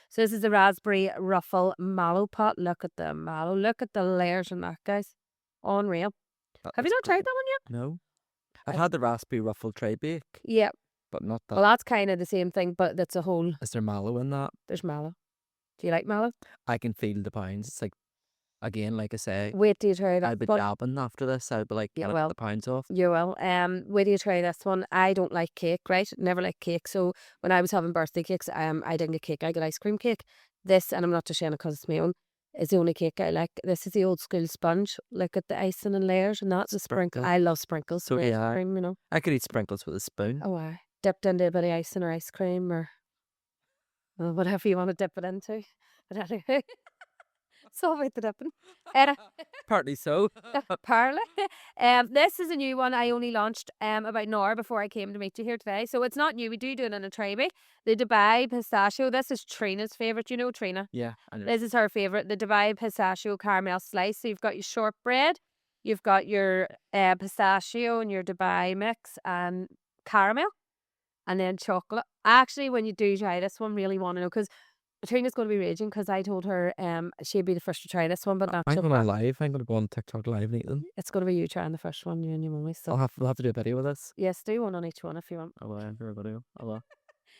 So this is the raspberry ruffle mallow pot. Look at the mallow. Look at the layers in that, guys. Unreal. Have you not tried that one yet? No. I've had the raspberry ruffled tray bake, Yeah. but not that. Well, that's kind of the same thing, but that's a whole. Is there mallow in that? There's mallow. Do you like mallow? I can feel the pounds. It's like, again, like I say, Wait till you try that. I'll be But dabbing after this. I'll be like, Yeah, can I well, get the pounds off? you will. Wait till you try this one. I don't like cake, right? Never like cake. So when I was having birthday cakes, I didn't get cake. I got ice cream cake. This, and I'm not just saying it because it's my own, is the only cake I like. This is the old school sponge. Look at the icing and layers, and that's a sprinkle. Sprinkle. I love sprinkles. So with yeah. ice cream, I could eat sprinkles with a spoon. Oh, I dipped into a bit of icing or ice cream or whatever you want to dip it into. But anyway, it's all about the dipping. Partly so. Parla. This is a new one I only launched about an hour before I came to meet you here today. So it's not new. We do it in a tray bake. The Dubai pistachio. This is Trina's favourite. You know Trina. Yeah. I know. This is her favourite. The Dubai pistachio caramel slice. So you've got your shortbread. You've got your pistachio and your Dubai mix and caramel, and then chocolate. Actually, when you do try this one, really want to know because Trina's going to be raging because I told her she'd be the first to try this one, but not I'm she'll gonna pass. live. I'm gonna go on TikTok live and eat them. It's going to be you trying the first one, you and your mummy. So We'll have to do a video with this. yes, do one on each one if you want. I will. I'm sure a video. I will.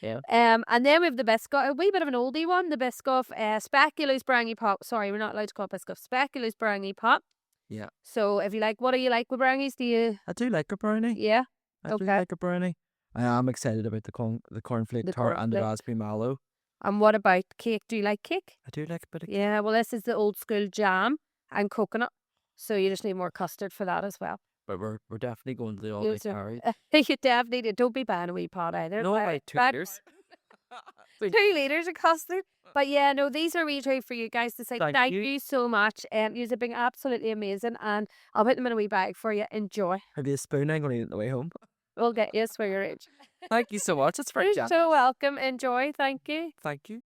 Yeah. And then we have the Biscoff, a wee bit of an oldie one, the Biscoff speculoos brownie pop. Sorry, we're not allowed to call it Biscoff. Speculoos brownie pop. Yeah. So if you like, what do you like with brownies? Do you? I do like a brownie. Yeah. I do Okay. like a brownie. I am excited about the cornflake The tart and the cornflake. raspberry mallow. And what about cake? Do you like cake? I do like a bit of Yeah. Well, this is the old school jam and coconut. So you just need more custard for that as well. but we're definitely going to the all You day do- carry. You definitely do. Don't be buying a wee pot either. No, Buy- like 2 buy- years. 2 liters of custard. But yeah, no, these are wee treat for you guys to say Thank thank you. you so much. You've been absolutely amazing, and I'll put them in a wee bag for you. Enjoy. Have you a spoon? I'm going to eat it on the way home. We'll get you for your age. Thank you so much. It's very You're generous. so welcome. Enjoy. Thank you. Thank you.